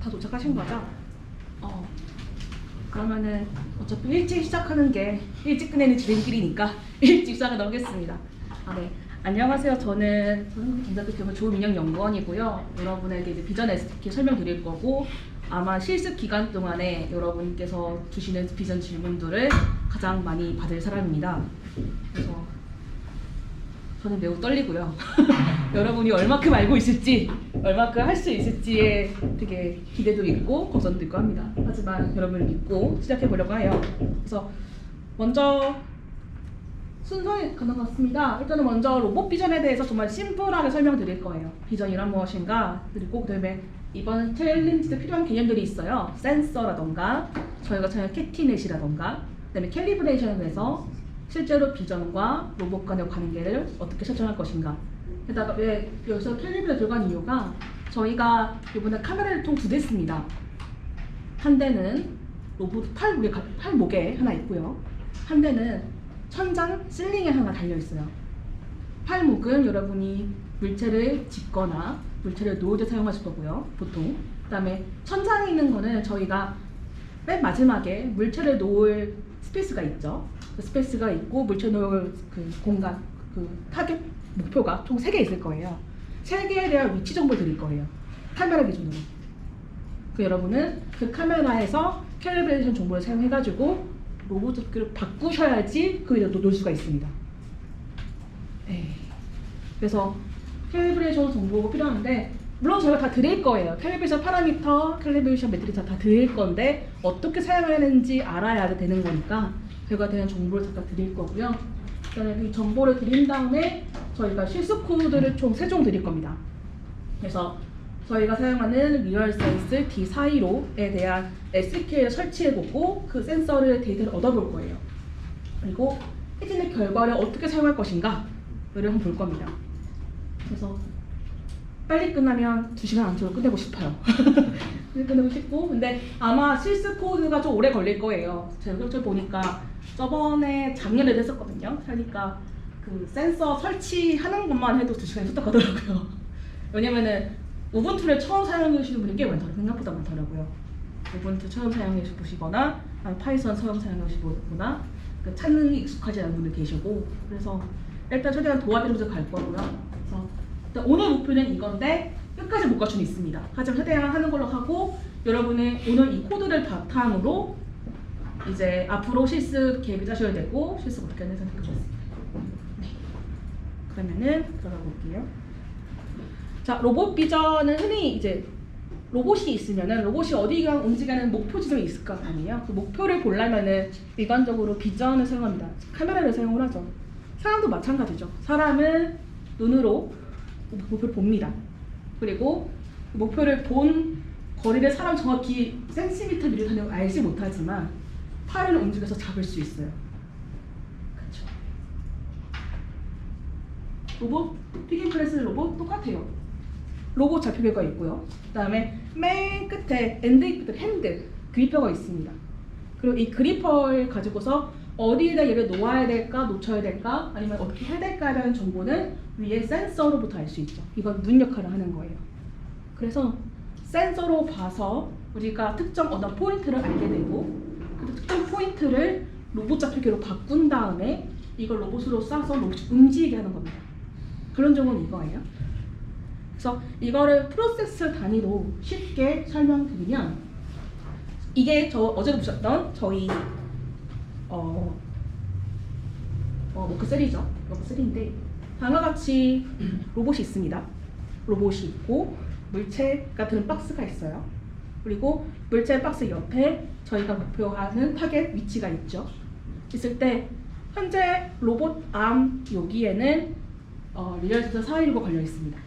다 도착하신 거죠? 그러면은 어차피 일찍 시작하는 게 일찍 끝내는 지름길이니까 일찍 시작을 넣겠습니다. 네. 안녕하세요. 저는 김대표 교부 조민영 연구원이고요. 여러분에게 이제 비전 SDK 설명드릴 거고, 아마 실습 기간 동안에 여러분께서 주시는 비전 질문들을 가장 많이 받을 사람입니다. 그래서 저는 매우 떨리고요. 여러분이 얼마큼 알고 있을지, 얼마큼 할 수 있을지에 되게 기대도 있고 걱정도 있고 합니다. 하지만 여러분을 믿고 시작해 보려고 해요. 그래서 먼저 순서에 가는 것 같습니다. 일단은 먼저 로봇 비전에 대해서 정말 심플하게 설명드릴 거예요. 비전이란 무엇인가, 그리고 그다음에 이번 챌린지에 필요한 개념들이 있어요. 센서라던가 저희가 찾는 캐티넷이라던가, 그다음에 캘리브레이션을 해서 실제로 비전과 로봇 간의 관계를 어떻게 설정할 것인가. 게다가 왜 여기서 캘리브레 들어간 이유가, 저희가 이번에 카메라를 총 2대 씁니다. 한 대는 로봇 팔목에 하나 있고요. 한 대는 천장 실링에 하나 달려 있어요. 팔목은 여러분이 물체를 짚거나 물체를 놓을 때 사용하실 거고요, 보통. 그다음에 천장에 있는 거는 저희가 맨 마지막에 물체를 놓을 스페이스가 있죠. 그 스페이스가 있고 물체 놓을 그 공간, 그 타겟 목표가 총 3개 있을 거예요. 3개에 대한 위치 정보를 드릴 거예요, 카메라 기준으로. 그 여러분은 그 카메라에서 캘리브레이션 정보를 사용해가지고 로봇 접기를 바꾸셔야지 그 위에 놓을 수가 있습니다. 그래서 캘리브레이션 정보가 필요한데, 물론 저희가 다 드릴 거예요. 캘리브레이션 파라미터, 캘리브레이션 매트릭스 다 드릴 건데 어떻게 사용해야 하는지 알아야 되는 거니까 저희가 대한 정보를 잠깐 드릴 거고요. 그다음에 이 정보를 드린 다음에 저희가 실습 코드를 총 3종 드릴 겁니다. 그래서 저희가 사용하는 리얼센스 D415에 대한 SDK를 설치해보고 그 센서를 데이터를 얻어볼 거예요. 그리고 해진의 결과를 어떻게 사용할 것인가를 한번 볼 겁니다. 그래서 빨리 끝나면 2시간 안쪽으로 끝내고 싶어요. 끝내고 싶고, 근데 아마 실습 코드가 좀 오래 걸릴 거예요. 제가 그걸 보니까 저번에 작년에도 했었거든요. 그러니까 그 센서 설치하는 것만 해도 2시간이 훌쩍 가더라고요. 왜냐면은 우분투를 처음 사용해 보시는 분이 꽤 많더라고요. 생각보다 많더라고요. 우분투 처음 사용해 보시거나 파이썬 처음 사용해 보시거나 그 찾는 게 익숙하지 않은 분들 계시고, 그래서 일단 최대한 도와드리면서 갈 거고요. 그래서 일단 오늘 목표는 이건데 끝까지 못 갈 수는 있습니다. 하지만 최대한 하는 걸로 하고, 여러분의 오늘 이 코드를 바탕으로 이제 앞으로 실습 계획을 짜셔야 되고, 실습 어떻게 하는지 생각해 보겠습니다. 네. 그러면은 들어가 볼게요. 자, 로봇 비전은 흔히 이제 로봇이 있으면은 로봇이 어디가 움직이는 목표 지점이 있을 거 아니에요. 그 목표를 보려면은 일반적으로 비전을 사용합니다. 카메라를 사용을 하죠. 사람도 마찬가지죠. 사람은 눈으로 목표를 봅니다. 그리고 목표를 본 거리를 사람 정확히 센티미터 미터 단위로 알지 못하지만 팔을 움직여서 잡을 수 있어요. 그렇죠. 로봇, 픽앤플레스 로봇 똑같아요. 로봇 좌표계가 있고요. 그 다음에 맨 끝에 엔드 끝에 핸드 그리퍼가 있습니다. 그리고 이 그리퍼를 가지고서 어디에다 얘를 놓아야 될까, 놓쳐야 될까, 아니면 어떻게 해야 될까라는 정보는 위에 센서로부터 알 수 있죠. 이건 눈 역할을 하는 거예요. 그래서 센서로 봐서 우리가 특정 어떤 포인트를 알게 되고, 그 특정 포인트를 로봇 좌표계로 바꾼 다음에 이걸 로봇으로 싸서 로봇이 움직이게 하는 겁니다. 그런 점은 이거예요. 그래서 이거를 프로세스 단위로 쉽게 설명드리면, 이게 저 어제 보셨던 저희 워크3죠. 워크3인데 다음과 같이 로봇이 있습니다. 로봇이 있고 물체가 드는 박스가 있어요. 그리고 물체 박스 옆에 저희가 목표하는 타겟 위치가 있죠. 있을 때 현재 로봇 암 여기에는 리얼센서 419 걸려 있습니다.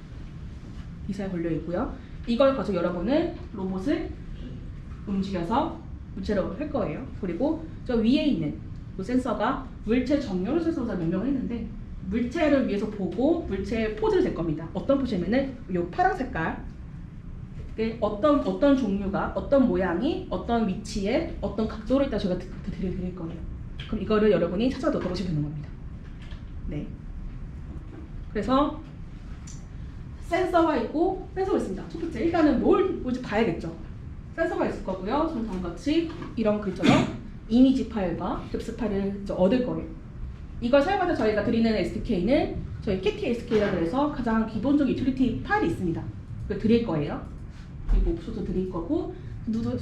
이사에 걸려 있고요. 이걸 가지고 여러분은 로봇을 움직여서 물체로 할 거예요. 그리고 저 위에 있는 그 센서가 물체 정렬 센서가 명명을 했는데, 물체를 위해서 보고 물체의 포즈를 잴 겁니다. 어떤 포즈냐면은 이 파란 색깔, 어떤 종류가, 어떤 모양이, 어떤 위치에, 어떤 각도로 있다 제가 드릴 거예요. 그럼 이거를 여러분이 찾아 넣어보시면 되는 겁니다. 네. 그래서 센서가 있고 센서가 있습니다. 첫 번째, 일단은 뭘지 봐야겠죠. 센서가 있을 거고요. 저는 다음같이 이런 글처럼 이미지 파일과 뎁스 파일을 얻을 거예요. 이걸 사용해서 저희가 드리는 SDK는 저희 KT SDK라고 해서 가장 기본적인 유틸리티 파일이 있습니다. 그걸 드릴 거예요. 그리고 옵션도 드릴 거고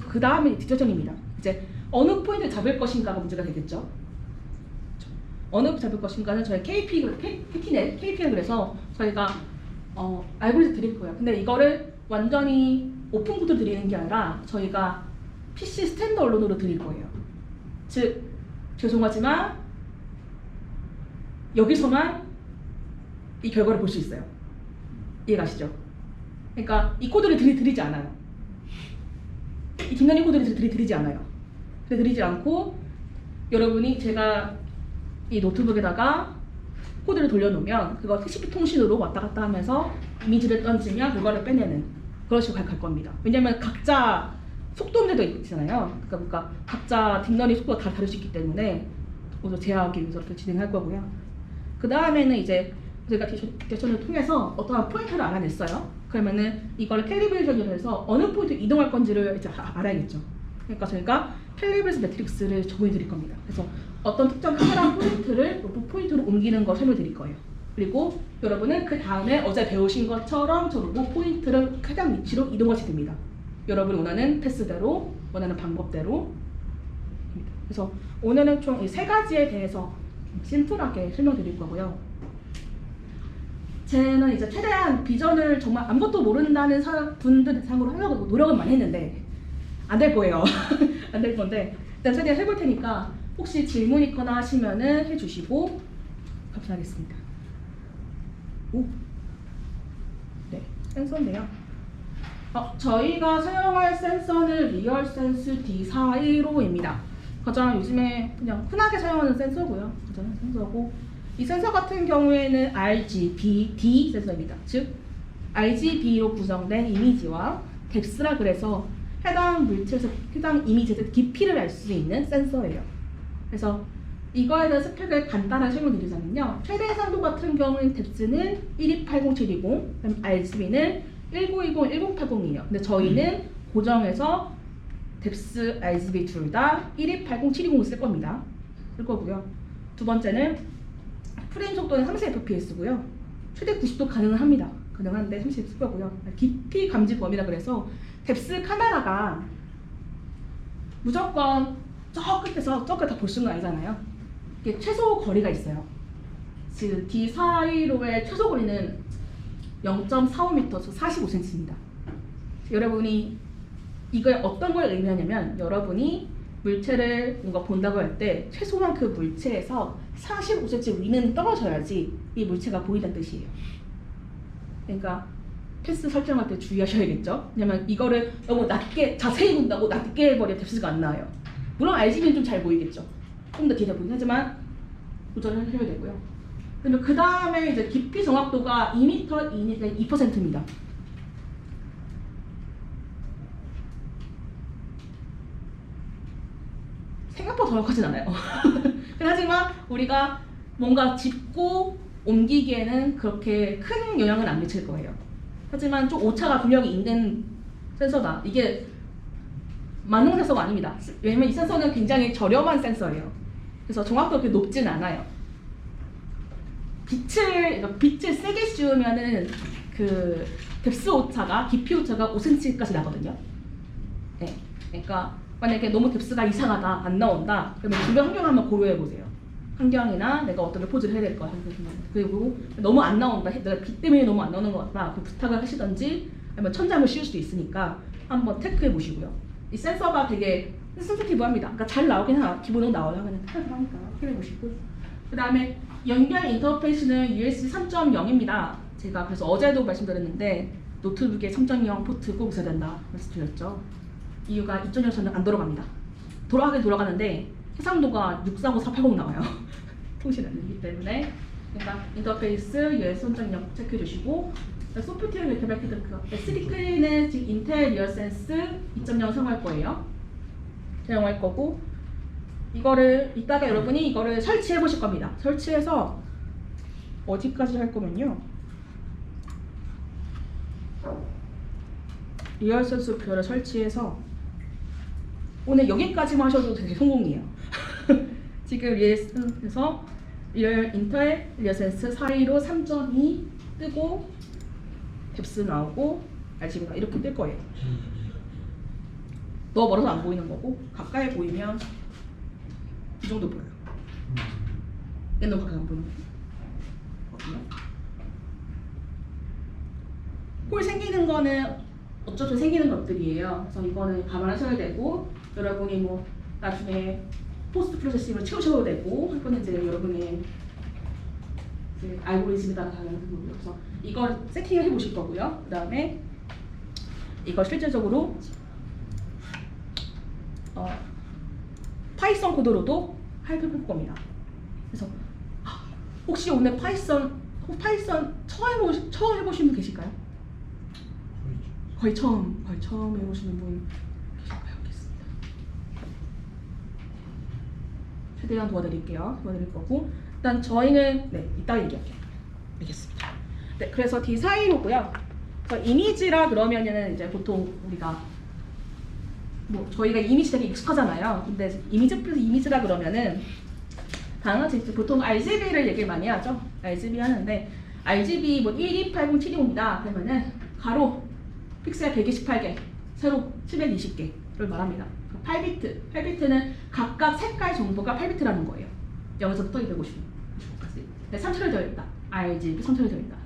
그 다음에 디저전입니다. 이제 어느 포인트를 잡을 것인가가 문제가 되겠죠. 어느 잡을 것인가는 저희 KTnet, KPN 그래서 저희가 알고리즘 드릴 거예요. 근데 이거를 완전히 오픈 코드 드리는 게 아니라 저희가 PC 스탠드얼론으로 드릴 거예요. 즉 죄송하지만 여기서만 이 결과를 볼 수 있어요. 이해가시죠? 그러니까 이 코드를 드리지 않아요. 이 딥러닝 코드를 드리지 않아요. 드리지 않고 여러분이 제가 이 노트북에다가 코드를 돌려놓으면 그거 TCP 통신으로 왔다 갔다 하면서 이미지를 던지면 그거를 빼내는 그런 식으로 갈 겁니다. 왜냐면 각자 속도 문제도 있잖아요. 그러니까 각자 딥러닝 속도가 다 다를 수 있기 때문에 오늘 제어하기 위해서 이렇게 진행할 거고요. 그 다음에는 이제 저희가 디저션을 통해서 어떠한 포인트를 알아냈어요. 그러면은 이걸 캘리브레이션을 해서 어느 포인트로 이동할 건지를 이제 알아야겠죠. 그러니까 저희가 캘리브레이션 매트릭스를 적용해 드릴 겁니다. 그래서 어떤 특정 카메라 포인트를 로봇 포인트로 옮기는 걸 설명해 드릴 거예요. 그리고 여러분은 그 다음에 어제 배우신 것처럼 저 로봇 포인트를 해당 위치로 이동하시면 됩니다. 여러분이 원하는 패스대로, 원하는 방법대로. 그래서 오늘은 총 이 세 가지에 대해서 심플하게 설명드릴 거고요. 저는 이제 최대한 비전을 정말 아무것도 모른다는 분들 대상으로 하려고 노력은 많이 했는데 안 될 거예요. 안 될 건데 일단 최대한 해볼 테니까 혹시 질문 있거나 하시면은 해주시고 감사하겠습니다. 오, 네, 센서인데요. 저희가 사용할 센서는 리얼센스 D415입니다. 가장 요즘에 그냥 흔하게 사용하는 센서고요. 가장 센서고 이 센서 같은 경우에는 RGBD 센서입니다. 즉 RGB로 구성된 이미지와 뎁스라 그래서 해당 물체에서 해당 이미지의 깊이를 알 수 있는 센서예요. 그래서 이거에 대한 스펙을 간단하게 설명드리자면요. 최대 해상도 같은 경우는 뎁스는 1280-720, 그다음 RGB는 1920, 1080이에요. 근데 저희는 고정해서 뎁스, RGB 둘 다 1280-720을 쓸 겁니다. 쓸 거고요. 두 번째는 프레임 속도는 30fps고요. 최대 90도 가능합니다. 가능한데 30fps 쓸 거고요. 깊이 감지 범위라 그래서 뎁스 카메라가 무조건 저 끝에서 저 끝 다 볼 수 있는 건 아니잖아요. 이게 최소 거리가 있어요. 지금 D415의 최소 거리는 0.45m, 45cm입니다. 여러분이 이걸 어떤 걸 의미하냐면 여러분이 물체를 뭔가 본다고 할 때 최소한 그 물체에서 45cm 위는 떨어져야지 이 물체가 보인다는 뜻이에요. 그러니까 패스 설정할 때 주의하셔야겠죠. 왜냐면 이거를 너무 낮게 자세히 본다고 낮게 해버려 뎁스가 안 나와요. 물론 RGB는 좀 잘 보이겠죠. 좀 더 뒤에 보이긴 하지만 조절을 해야 되고요. 그러면 그 다음에 이제 깊이 정확도가 2m 이내가 2%입니다. 생각보다 정확하진 않아요. 하지만 우리가 뭔가 짚고 옮기기에는 그렇게 큰 영향은 안 미칠 거예요. 하지만 좀 오차가 분명히 있는 센서다. 이게 만능 센서가 아닙니다. 왜냐면 이 센서는 굉장히 저렴한 센서예요. 그래서 정확도가 그렇게 높진 않아요. 빛을 세게 씌우면은 그 뎁스 오차가 깊이 오차가 5cm까지 나거든요. 네, 그러니까 만약에 너무 뎁스가 이상하다, 안 나온다, 그러면 주변 환경을 한번 고려해 보세요. 환경이나 내가 어떤 포즈를 해야 될 거야. 그리고 너무 안 나온다, 내가 빛 때문에 너무 안 나오는 것 같다, 그 부탁을 하시던지 아니면 천장을 씌울 수도 있으니까 한번 체크해 보시고요. 이 센서가 되게 센시티브합니다. 그러니까 잘 나오긴 하나, 기본으로 나와요. 그냥 하니까 확인해 보시고. 그 다음에 연결 인터페이스는 USB 3.0입니다. 제가 그래서 어제도 말씀드렸는데 노트북에 3.0 포트 꼭 있어야 된다 말씀드렸죠. 이유가 2.0에서는 안 돌아갑니다. 돌아가긴 돌아가는데 해상도가 640, 480 나와요. 통신 안 되기 때문에. 그러니까 인터페이스 USB 3.0 체크해 주시고, 소프트웨어 개발키트 SDK는 지금 인텔 리얼센스 2.0 사용할 거예요. 사용할 거고, 이거를 이따가 여러분이 이거를 설치해 보실 겁니다. 설치해서 어디까지 할 거면요. 리얼센스 뷰어를 설치해서 오늘 여기까지만 하셔도 되게 성공이에요. 지금 리에서 리얼 인텔 리얼센스 사이로 3.2 뜨고 뎁스 나오고 RGB가 이렇게 뜰 거예요. 너무 멀어서 안 보이는 거고 가까이 보이면 이 정도 보여요. 얘는 가까이 안 보이는 거거든요. 홀 생기는 거는 어쩔 수 없이 생기는 것들이에요. 그래서 이거는 감안하셔야 되고 여러분이 뭐 나중에 포스트 프로세싱을 채우셔도 되고 한 번은 이제 여러분의 이제 알고리즘에 따라 다른 거고요. 그래서 이걸 세팅을 해보실 거고요. 그 다음에 이걸 실질적으로 파이썬 코드로도 해볼 겁니다. 그래서 혹시 오늘 파이썬 처음 해보신 분 계실까요? 거의 처음 해보시는 분 계실까요? 알겠습니다. 최대한 도와드릴 거고 일단 저희는 이따 얘기할게요. 알겠습니다. 네, 그래서 디자인이고요. 이미지라 그러면은 이제 보통 우리가 뭐 저희가 이미지 되게 익숙하잖아요. 근데 이미지 플러스 이미지라 그러면은 당연히 보통 RGB를 얘기를 많이 하죠. RGB 하는데 RGB 뭐 1280725입니다. 그러면은 가로 픽셀 128개, 세로 720개를 말합니다. 8비트는 각각 색깔 정보가 8비트라는 거예요. 0에서부터 255까지. 3처리 되어 있다. RGB 3처리 되어 있다.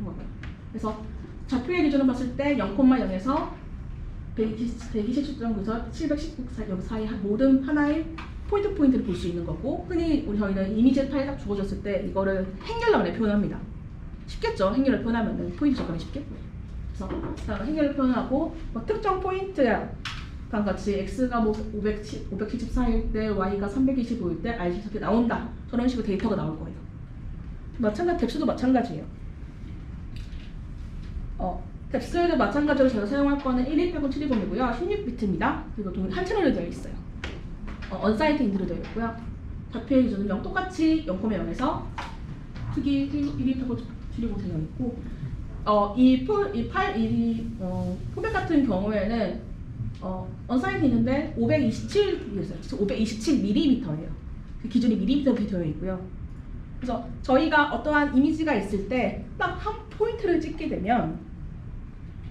그래서 좌표의 기준으로 봤을 때 0,0에서 127.9에서 719 사이 모든 하나의 포인트를 볼 수 있는 거고, 흔히 저희는 이미지 파일 딱 주어졌을 때 이거를 행렬로 표현합니다. 쉽겠죠? 행렬을 표현하면 포인트 접근이 쉽겠고요. 그래서 행렬을 표현하고 특정 포인트야 같이 x가 뭐 574일 때 y가 325일 때 rg 이렇게 나온다. 저런 식으로 데이터가 나올 거예요. 뎁스도 마찬가지예요. 뎁스도 마찬가지로 제가 사용할 거는 1280720이고요. 16비트입니다. 그리고 한 채널로 되어 있어요. 언사이트 인트로 되어 있고요. 좌표의 기준은 똑같이 0,0에서 크기 1280720 되어 있고, 포맷 같은 경우에는 언사이트 있는데 527mm예요. 그 기준이 mm로 되어 있고요. 그래서 저희가 어떠한 이미지가 있을 때 딱 한 포인트를 찍게 되면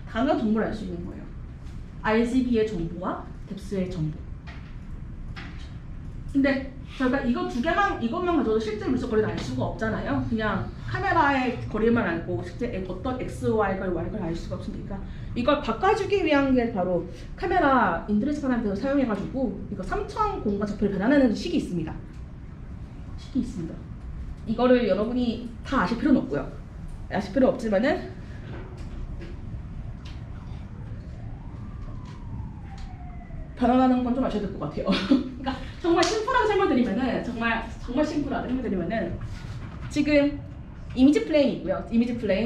다양한 정보를 알 수 있는 거예요. RGB의 정보와 뎁스의 정보. 근데 저희가 이것만 가져도 실제 물적 거리를 알 수가 없잖아요. 그냥 카메라의 거리만 알고 실제 어떤 X, Y걸 알 수가 없으니까 이걸 바꿔주기 위한 게 바로 카메라 인터넷 파라미터를 사용해가지고 이거 3000 공간 좌표를 변환하는 식이 있습니다. 이거를 여러분이 다 아실 필요는 없고요. 아실 필요 없지만은 변환하는 건 좀 아셔야 될 것 같아요. 그러니까 정말 심플하게 설명드리면은 정말 심플하게 설명드리면은 지금 이미지 플레인이 있고요.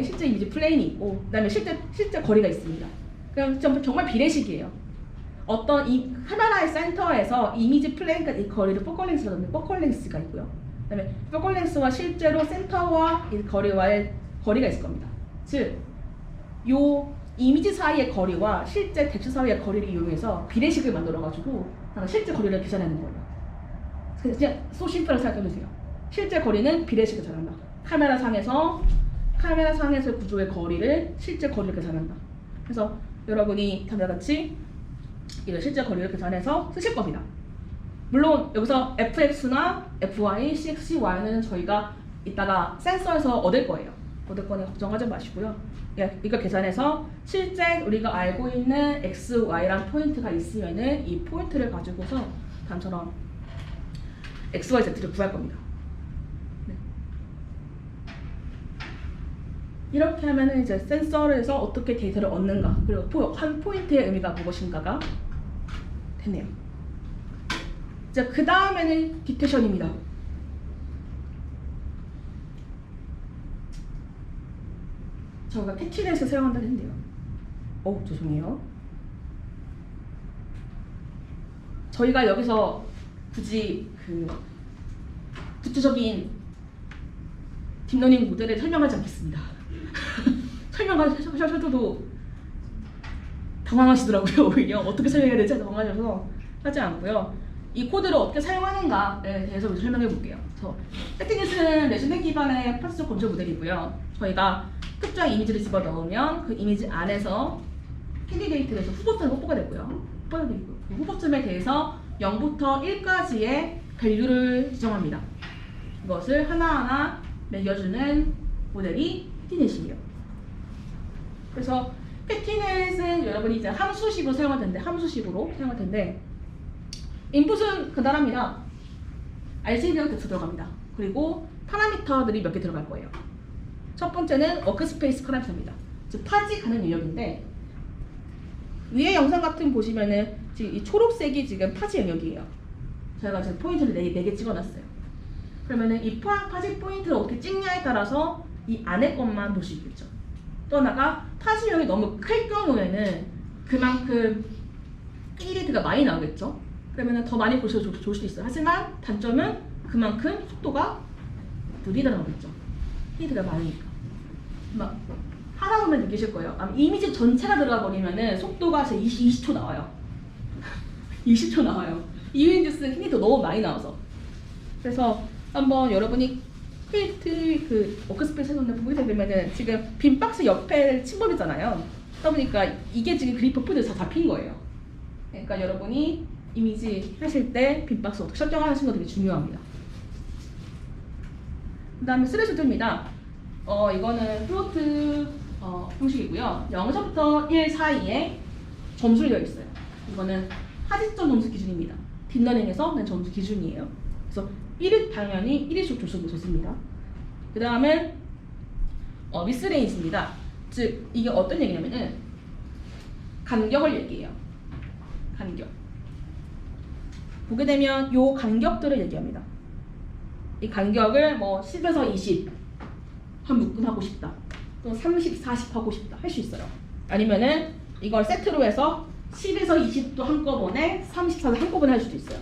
실제 이미지 플레인이 있고, 그다음에 실제 거리가 있습니다. 그럼 정말 비례식이에요. 어떤 이 카메라의 센터에서 이미지 플레인까지 이 거리를 포컬 랭스가 있고요. 그다음에 포컬 랭스와 실제로 센터와 이 거리와의 거리가 있을 겁니다. 즉, 요 이미지 사이의 거리와 실제 뎁스 사이의 거리를 이용해서 비례식을 만들어가지고 실제 거리를 계산하는 거예요. 그냥 소심플하게 생각해보세요. 실제 거리는 비례식을 계산한다. 카메라 상에서 구조의 거리를 실제 거리를 계산한다. 그래서 여러분이 다음같이 이런 실제 거리를 계산해서 쓰실 겁니다. 물론 여기서 fx나 fy, cx, y는 저희가 이따가 센서에서 얻을 거예요. 걱정하지 마시고요. 이거 계산해서 실제 우리가 알고 있는 x, y라는 포인트가 있으면은 이 포인트를 가지고서 다음처럼 x, y, z를 구할 겁니다. 네. 이렇게 하면은 이제 센서에서 어떻게 데이터를 얻는가, 그리고 한 포인트의 의미가 무엇인가가 되네요. 이제 그 다음에는 디텍션입니다. 저희가 캐치넷을 사용한다고 했는데요. 죄송해요. 저희가 여기서 굳이 구체적인 딥러닝 모델을 설명하지 않겠습니다. 설명하셔도 당황하시더라고요. 오히려 어떻게 설명해야 될지 당황하셔서 하지 않고요. 이 코드를 어떻게 사용하는가에 대해서 설명해 볼게요. 그래서 패티닛은 레즈메 기반의 파스적 건조 모델이고요. 저희가 특정 이미지를 집어넣으면 그 이미지 안에서 캔디데이트에서 후보점이 뽀뽀가 되고요. 그 후보점에 대해서 0부터 1까지의 밸류를 지정합니다. 이것을 하나하나 매겨주는 모델이 패티넷이에요. 그래서 패티넷은 여러분이 이제 함수식으로 사용할 텐데 인풋은 간단합니다. RGB가 계속 들어갑니다. 그리고 파라미터들이 몇 개 들어갈 거예요. 첫 번째는 워크스페이스 파라미터입니다. 즉 파지가는 영역인데 위에 영상 같은 보시면은 지금 이 초록색이 지금 파지 영역이에요. 제가 지금 포인트를 4개 찍어놨어요. 그러면은 이 파지 포인트를 어떻게 찍냐에 따라서 이 안에 것만 볼 수 있겠죠. 또 하나가 파지 영역이 너무 클 경우에는 그만큼 피리드가 많이 나오겠죠. 그러면은 더 많이 볼 수도 좋을 수도 있어요. 하지만 단점은 그만큼 속도가 느리다 나오겠죠. 피리드가 많으니까. 막 하다 보면 느끼실 거예요. 이미지 전체가 들어가 버리면은 속도가 20초 나와요. 20초 나와요. 이미지스 힘이 더 너무 많이 나와서. 그래서 한번 여러분이 크리에이트 그 워크스페이스 해놓는 보게 되면은 지금 빈 박스 옆에 침범이잖아요. 그러다 보니까 이게 지금 그리퍼 푸드 다 잡힌 거예요. 그러니까 여러분이 이미지 하실 때 빈 박스 어떻게 설정하시는 거 되게 중요합니다. 그 다음에 스레시드입니다. 이거는 플로트 형식이고요. 0에서부터 1 사이에 점수를 되어 있어요. 이거는 하지점 점수 기준입니다. 딥러닝에서 낸 점수 기준이에요. 그래서 1이 당연히 1이 좋습니다. 그 다음에 미스레인지입니다. 즉 이게 어떤 얘기냐면은 간격을 얘기해요. 간격. 보게 되면 요 간격들을 얘기합니다. 이 간격을 뭐 10에서 20 한 묶음하고 싶다. 또 30, 40 하고 싶다. 할 수 있어요. 아니면은 이걸 세트로 해서 10에서 20도 한꺼번에 34도 한꺼번에 할 수도 있어요.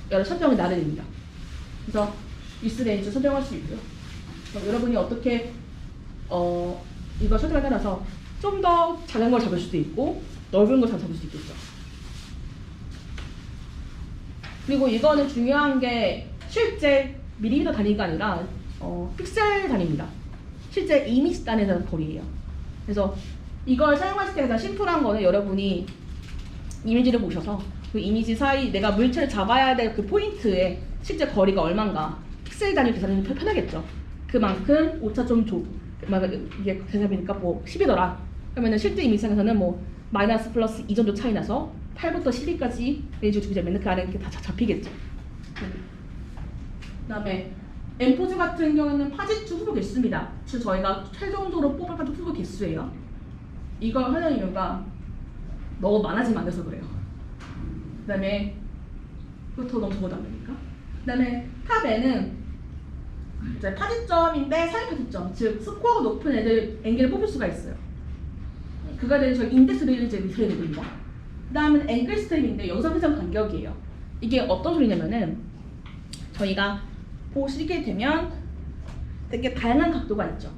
여러 설정이 나름입니다. 그래서 미스레인지 설정할 수 있고요. 여러분이 어떻게 이거 설정에 따라서 좀 더 작은 걸 잡을 수도 있고 넓은 걸 잡을 수 있겠죠. 그리고 이거는 중요한 게 실제 밀리미터 단위가 아니라 픽셀 단위입니다. 실제 이미지 단위에서 거리예요. 그래서 이걸 사용하실 때 가장 심플한 거는 여러분이 이미지를 보셔서 그 이미지 사이 내가 물체를 잡아야 될 그 포인트에 실제 거리가 얼마인가 픽셀 단위 계산하면 편하겠죠. 그만큼 오차 좀 이게 계산해보니까 뭐 10이더라. 그러면은 실제 이미지상에서는 뭐 마이너스 플러스 2 정도 차이 나서 8부터 12까지 레인지 주기자면 그 안에 이렇게 다 잡히겠죠. 그 다음에 엠포즈 같은 경우는 파지추 후보 개수입니다. 즉 저희가 최종적으로 뽑을 파지 후보 개수예요. 이걸 하는 이유가 너무 많아지면 안 돼서 그래요. 그 다음에 더 너무 적어도 안 되니까. 그 다음에 탑에는 이제 파지점인데 사이 파지점, 즉 스코어가 높은 애들 앵글을 뽑을 수가 있어요. 그거에 대해서 인덱스를 이제 리트레이 됩니다. 그 다음은 앵글 스텝인데 여기서 회전 간격이에요. 이게 어떤 소리냐면은 저희가 보시게 되면 되게 다양한 각도가 있죠.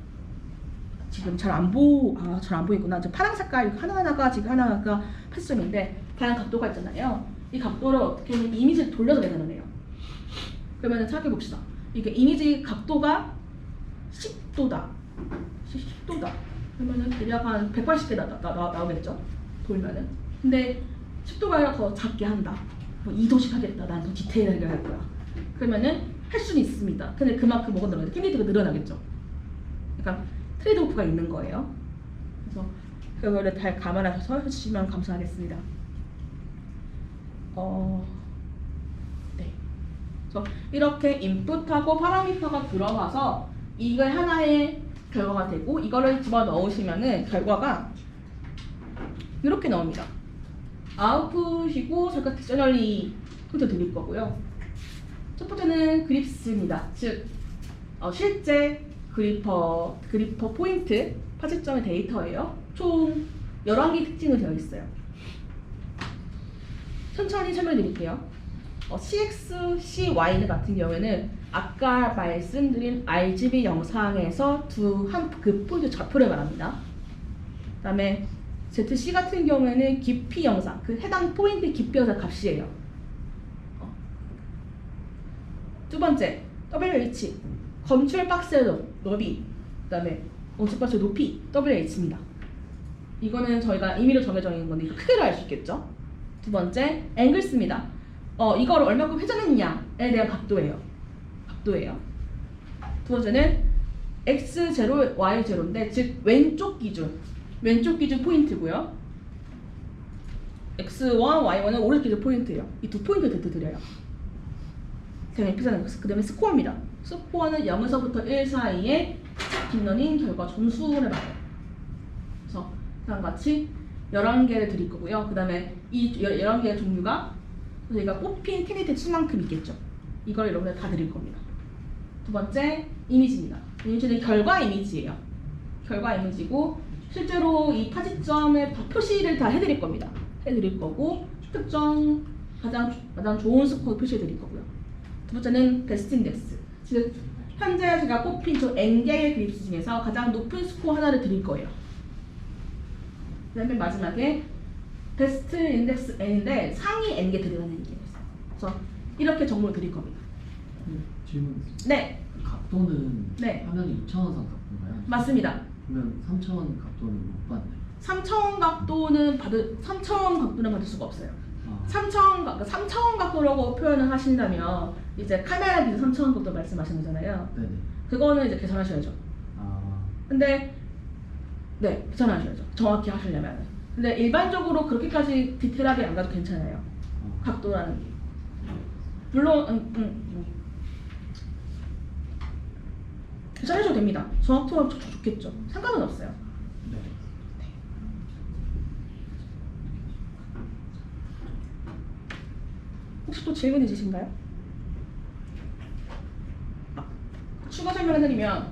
지금 잘 안 보이구나. 저 파란 색깔 하나하나가 지금 하나가 패스점인데 다양한 각도가 있잖아요. 이 각도를 어떻게 하면 이미지를 돌려서 계산을 해요. 그러면 생각해 봅시다. 이게 이미지 각도가 10도다. 10도다. 그러면은 대략 한 180개 나오겠죠? 돌면은. 근데 10도가 아니라 더 작게 한다. 뭐 2도씩 하겠다. 난 더 디테일하게 할 거야. 그러면은 할 수는 있습니다. 근데 그만큼 뭐가 늘어나죠? 캔디드가 늘어나겠죠. 그러니까 트레이드 오프가 있는 거예요. 그래서 그거를 잘 감안하셔서 해주시면 감사하겠습니다. 네. 그래서 이렇게 인풋하고 파라미터가 들어가서 이걸 하나의 결과가 되고 이거를 집어 넣으시면은 결과가 이렇게 나옵니다. 아웃풋이고 저희가 딕셔너리 코드 드릴 거고요. 첫 번째는 그립스입니다. 즉 실제 그리퍼 포인트 파지점의 데이터예요. 총 11개 특징으로 되어 있어요. 천천히 설명해 드릴게요. CX, CY 같은 경우에는 아까 말씀드린 RGB 영상에서 그 포인트 좌표를 말합니다. 그 다음에 ZC 같은 경우에는 깊이 영상, 그 해당 포인트 깊이 영상 값이에요. 두 번째, WH, 검출 박스의 넓이, 그 다음에 검출 박스의 높이, WH입니다. 이거는 저희가 임의로 정해져 있는 건데, 이거 크게로 알 수 있겠죠? 두 번째, 앵글스입니다. 이거를 얼마큼 회전했냐에 대한 각도예요. 두 번째는 X0, Y0인데, 즉, 왼쪽 기준 포인트고요. X1, Y1은 오른쪽 기준 포인트예요. 이 두 포인트 드려요. 그 다음에 스코어입니다. 스코어는 0에서부터 1 사이에 딥러닝 결과 점수를 말해요. 그래서 다음과 같이 11개를 드릴 거고요. 그 다음에 이 11개의 종류가 저희가 뽑힌 캐디데이트 수만큼 있겠죠. 이걸 여러분들 다 드릴 겁니다. 두 번째, 이미지입니다. 이미지는 결과 이미지예요. 결과 이미지고 실제로 이 타지점의 표시를 다 해드릴 겁니다. 해드릴 거고 특정 가장 좋은 스코어 표시해드릴 거고요. 두 번째는 베스트 인덱스, 즉 현재 제가 뽑힌 저 N개의 그립스 중에서 가장 높은 스코어 하나를 드릴 거예요. 그 다음에 마지막에 베스트 인덱스 N인데 상위 N개 드리라는 얘기예요. 그래서 이렇게 정보를 드릴 겁니다. 질문 있습니다. 네. 각도는 네. 화면이 2,000원 선 각도인가요? 맞습니다. 그러면 3,000원 각도는 못 받나요? 3,000원 각도는 받을 수가 없어요. 3,000원 각도라고 표현을 하신다면 이제 카메라 기준 3,000원 각도 말씀하시는 거잖아요. 네네. 그거는 이제 계산하셔야죠. 근데 네, 계산하셔야죠. 정확히 하시려면. 근데 일반적으로 그렇게까지 디테일하게 안 가도 괜찮아요. 각도라는 게. 물론 계산해줘도 됩니다. 정확도가 좋겠죠. 상관은 없어요. 네. 혹시 또 질문 있으신가요? 추가 설명해드리면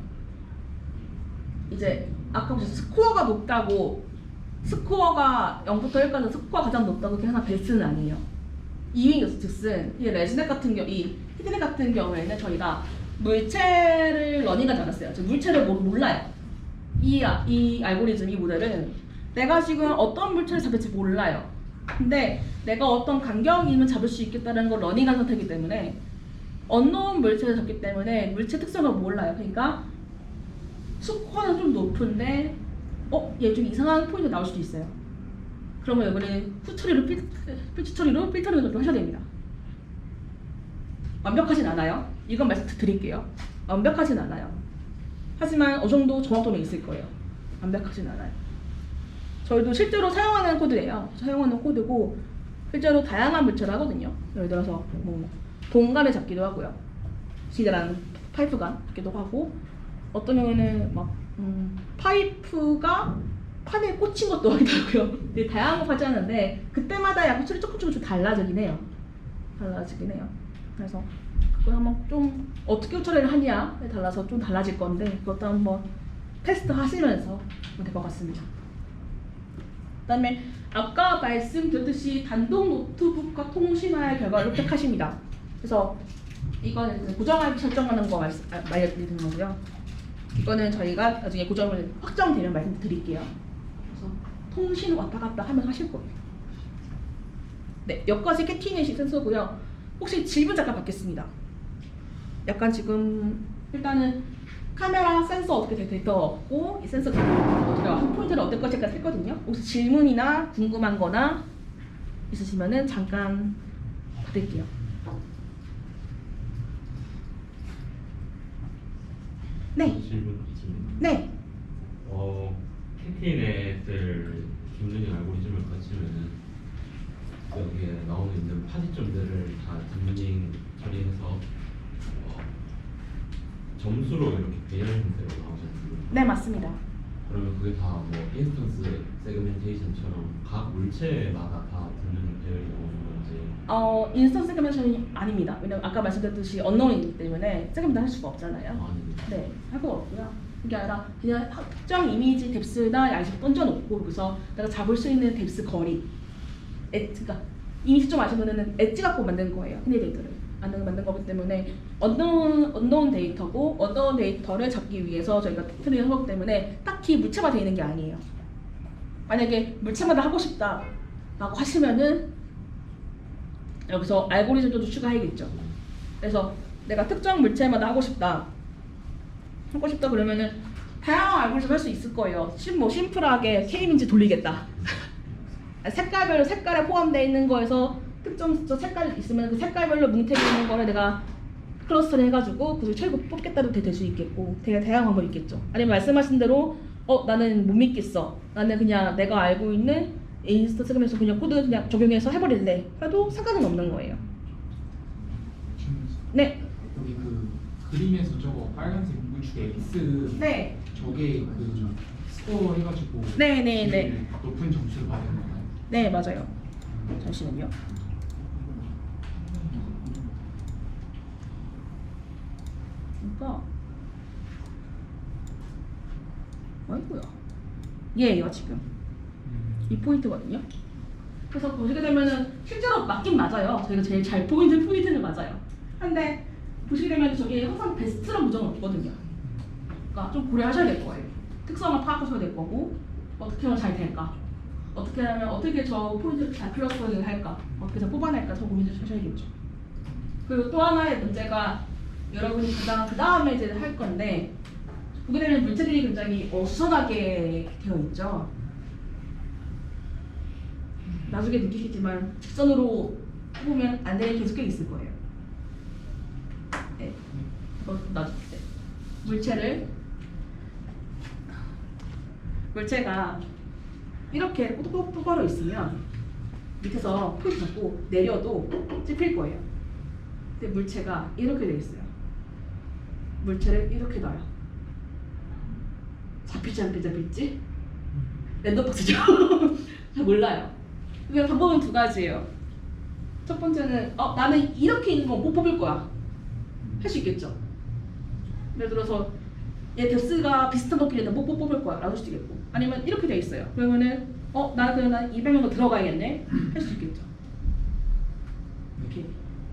이제 아까 보셨 스코어가 높다고 스코어가 0부터 1까지 스코어가 가장 높다고 그게 하나 베스트는 아니에요. 2위 즉슨 이 레즈넷 같은 이 히드넷 같은 경우에는 저희가 물체를 러닝하지 않았어요. 즉 물체를 몰라요. 이 알고리즘, 이 모델은 내가 지금 어떤 물체를 잡을지 몰라요. 근데 내가 어떤 간격이면 잡을 수 있겠다는 걸 러닝한 상태이기 때문에 언노운 물체를 잡기 때문에 물체 특성을 몰라요. 그러니까 스코어는 좀 높은데 얘 좀 이상한 포인트가 나올 수도 있어요. 그러면 이번에 필터 처리로 필터링을 좀 하셔야 됩니다. 완벽하진 않아요. 이건 말씀드릴게요. 완벽하진 않아요. 하지만 어느 정도 정확도는 있을 거예요. 완벽하진 않아요. 저희도 실제로 사용하는 코드예요. 사용하는 코드고 실제로 다양한 물체를 하거든요. 예를 들어서 뭐 봉간을 잡기도 하고요. 기다란 파이프간 잡기도 하고 어떤 경우에는 막 파이프가 판에 꽂힌 것도 하더라고요. 되게 다양한 거 하지 않는데 그때마다 약간 소리 조금 달라지긴 해요. 그래서 그걸 한번 좀 어떻게 처리를 하냐에 달라서 좀 달라질 건데 그것도 한번 테스트 하시면서 될 것 같습니다. 그다음에 아까 말씀드렸듯이 단독 노트북과 통신화의 결과를 획득하십니다. 그래서 이거는 고정IP 설정하는 거 말씀드리는 거고요. 이거는 저희가 나중에 고정을 확정되면 말씀드릴게요. 그래서 통신 왔다 갔다 하면 하실 거예요. 네, 여기까지 캐티넷이 센서고요. 혹시 질문 잠깐 받겠습니다. 약간 지금 일단은 카메라 센서 어떻게 됐고 이 센서 우리가 한 포인트를 어떨 것일까 했거든요. 혹시 질문이나 궁금한 거나 있으시면은 잠깐 받을게요. 네. 질문 있습니다. 네. 캐티넷을 딥러닝 알고리즘을 거치면은 여기에 나오고 있는 파지점들을 다 딥러닝 처리해서 점수로 이렇게 배열 형태로 나오잖아요. 네, 맞습니다. 그러면 그게 다 뭐 인스턴스 세그멘테이션처럼 각 물체마다 다 딥러닝 배열이 나오는 건지? 인스턴스 세그멘테이션이 아닙니다. 왜냐면 아까 말씀드렸듯이 언노운이기 때문에 세그멘트 할 수가 없잖아요. 아닙니다. 네, 할 거 없고요. 그게 아니라 그냥 특정 이미지 뎁스나 양식 던져놓고 그래서 내가 잡을 수 있는 뎁스 거리, 그러니까 이미지 좀 아시면은 엣지 갖고 만든 거예요. 캐디데이터를 만든 거기 때문에 언노운 데이터고 언노운 데이터를 잡기 위해서 저희가 트레이닝 한 거기 때문에 딱히 물체화 되어 있는 게 아니에요. 만약에 물체마다 하고 싶다 라고 하시면은 여기서 알고리즘도 추가해야겠죠. 그래서 내가 특정 물체마다 하고 싶다 그러면은 다양한 알고리즘 할 수 있을 거예요. 뭐 심플하게 K민지 돌리겠다. 색깔별로 색깔에 포함되어 있는 거에서 특정 색깔이 있으면 그 색깔별로 뭉태기 있는 거를 내가 클러스터를 해가지고 그 최고 뽑겠다도 될 수 있겠고 되게 다양한 방법이 있겠죠. 아니면 말씀하신 대로 나는 못 믿겠어. 나는 그냥 내가 알고 있는 인스턴스에서 그냥 코드 그냥 적용해서 해버릴래. 해도 상관은 없는 거예요. 네. 여기 그 그림에서 저거 빨간색 우측에 X 네. 저게 그 스코어 해가지고 네. 제일 높은 점수를 받는 건가요? 네, 맞아요. 잠시만요. 그러니까 아이고야. 얘예요 지금. 이 포인트거든요. 그래서 보시게 되면은 실제로 맞긴 맞아요. 저희가 제일 잘 보이는 포인트는 맞아요. 근데 보시게 되면 저게 항상 베스트란 무조건 없거든요. 그러니까 좀 고려하셔야 될 거예요. 특성을 파악하셔야 될 거고 어떻게 하면 잘 될까? 어떻게 하면 어떻게 저 포인트를 잘 플러스를 할까? 어떻게 잘 뽑아낼까? 저 고민을 하셔야겠죠. 그리고 또 하나의 문제가 여러분이 가장 그 다음에 이제 할 건데 보게 되면 물체들이 굉장히 어수선하게 되어 있죠. 나중에 느끼겠지만 직선으로 뽑으면 안 되는 계속 꽤 있을 거예요. 네. 물체가 이렇게 똑바로 있으면 밑에서 포인트 잡고 내려도 찝힐 거예요. 근데 물체가 이렇게 돼 있어요. 물체를 이렇게 놔요. 잡힐지 안 잡힐지? 랜덤박스죠. 잘 몰라요. 그냥 방법은 두 가지예요. 첫 번째는 나는 이렇게 있는 건 못 뽑을 거야. 할 수 있겠죠. 예를 들어서 얘 뎁스가 비슷한 높이인데 못 뽑을 거야 라고 할 수도 있겠고, 아니면 이렇게 돼 있어요. 그러면은 나는 200명도 들어가야겠네 할 수 있겠죠. 이렇게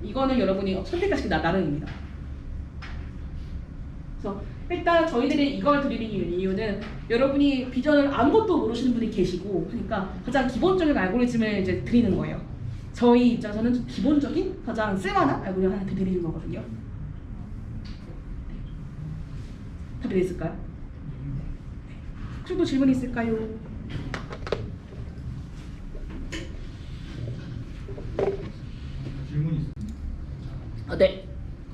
이거는 여러분이 선택하시기 나름입니다. 그래서 일단 저희들이 이걸 드리는 이유는 여러분이 비전을 아무것도 모르시는 분이 계시고 하니까 가장 기본적인 알고리즘을 이제 드리는 거예요. 저희 입장에서는 좀 기본적인 가장 쓸만한 알고리즘 하나 드리는 거거든요. 답이 됐을까요? 혹시 또 질문 있을까요? 질문이 있습니다. 네.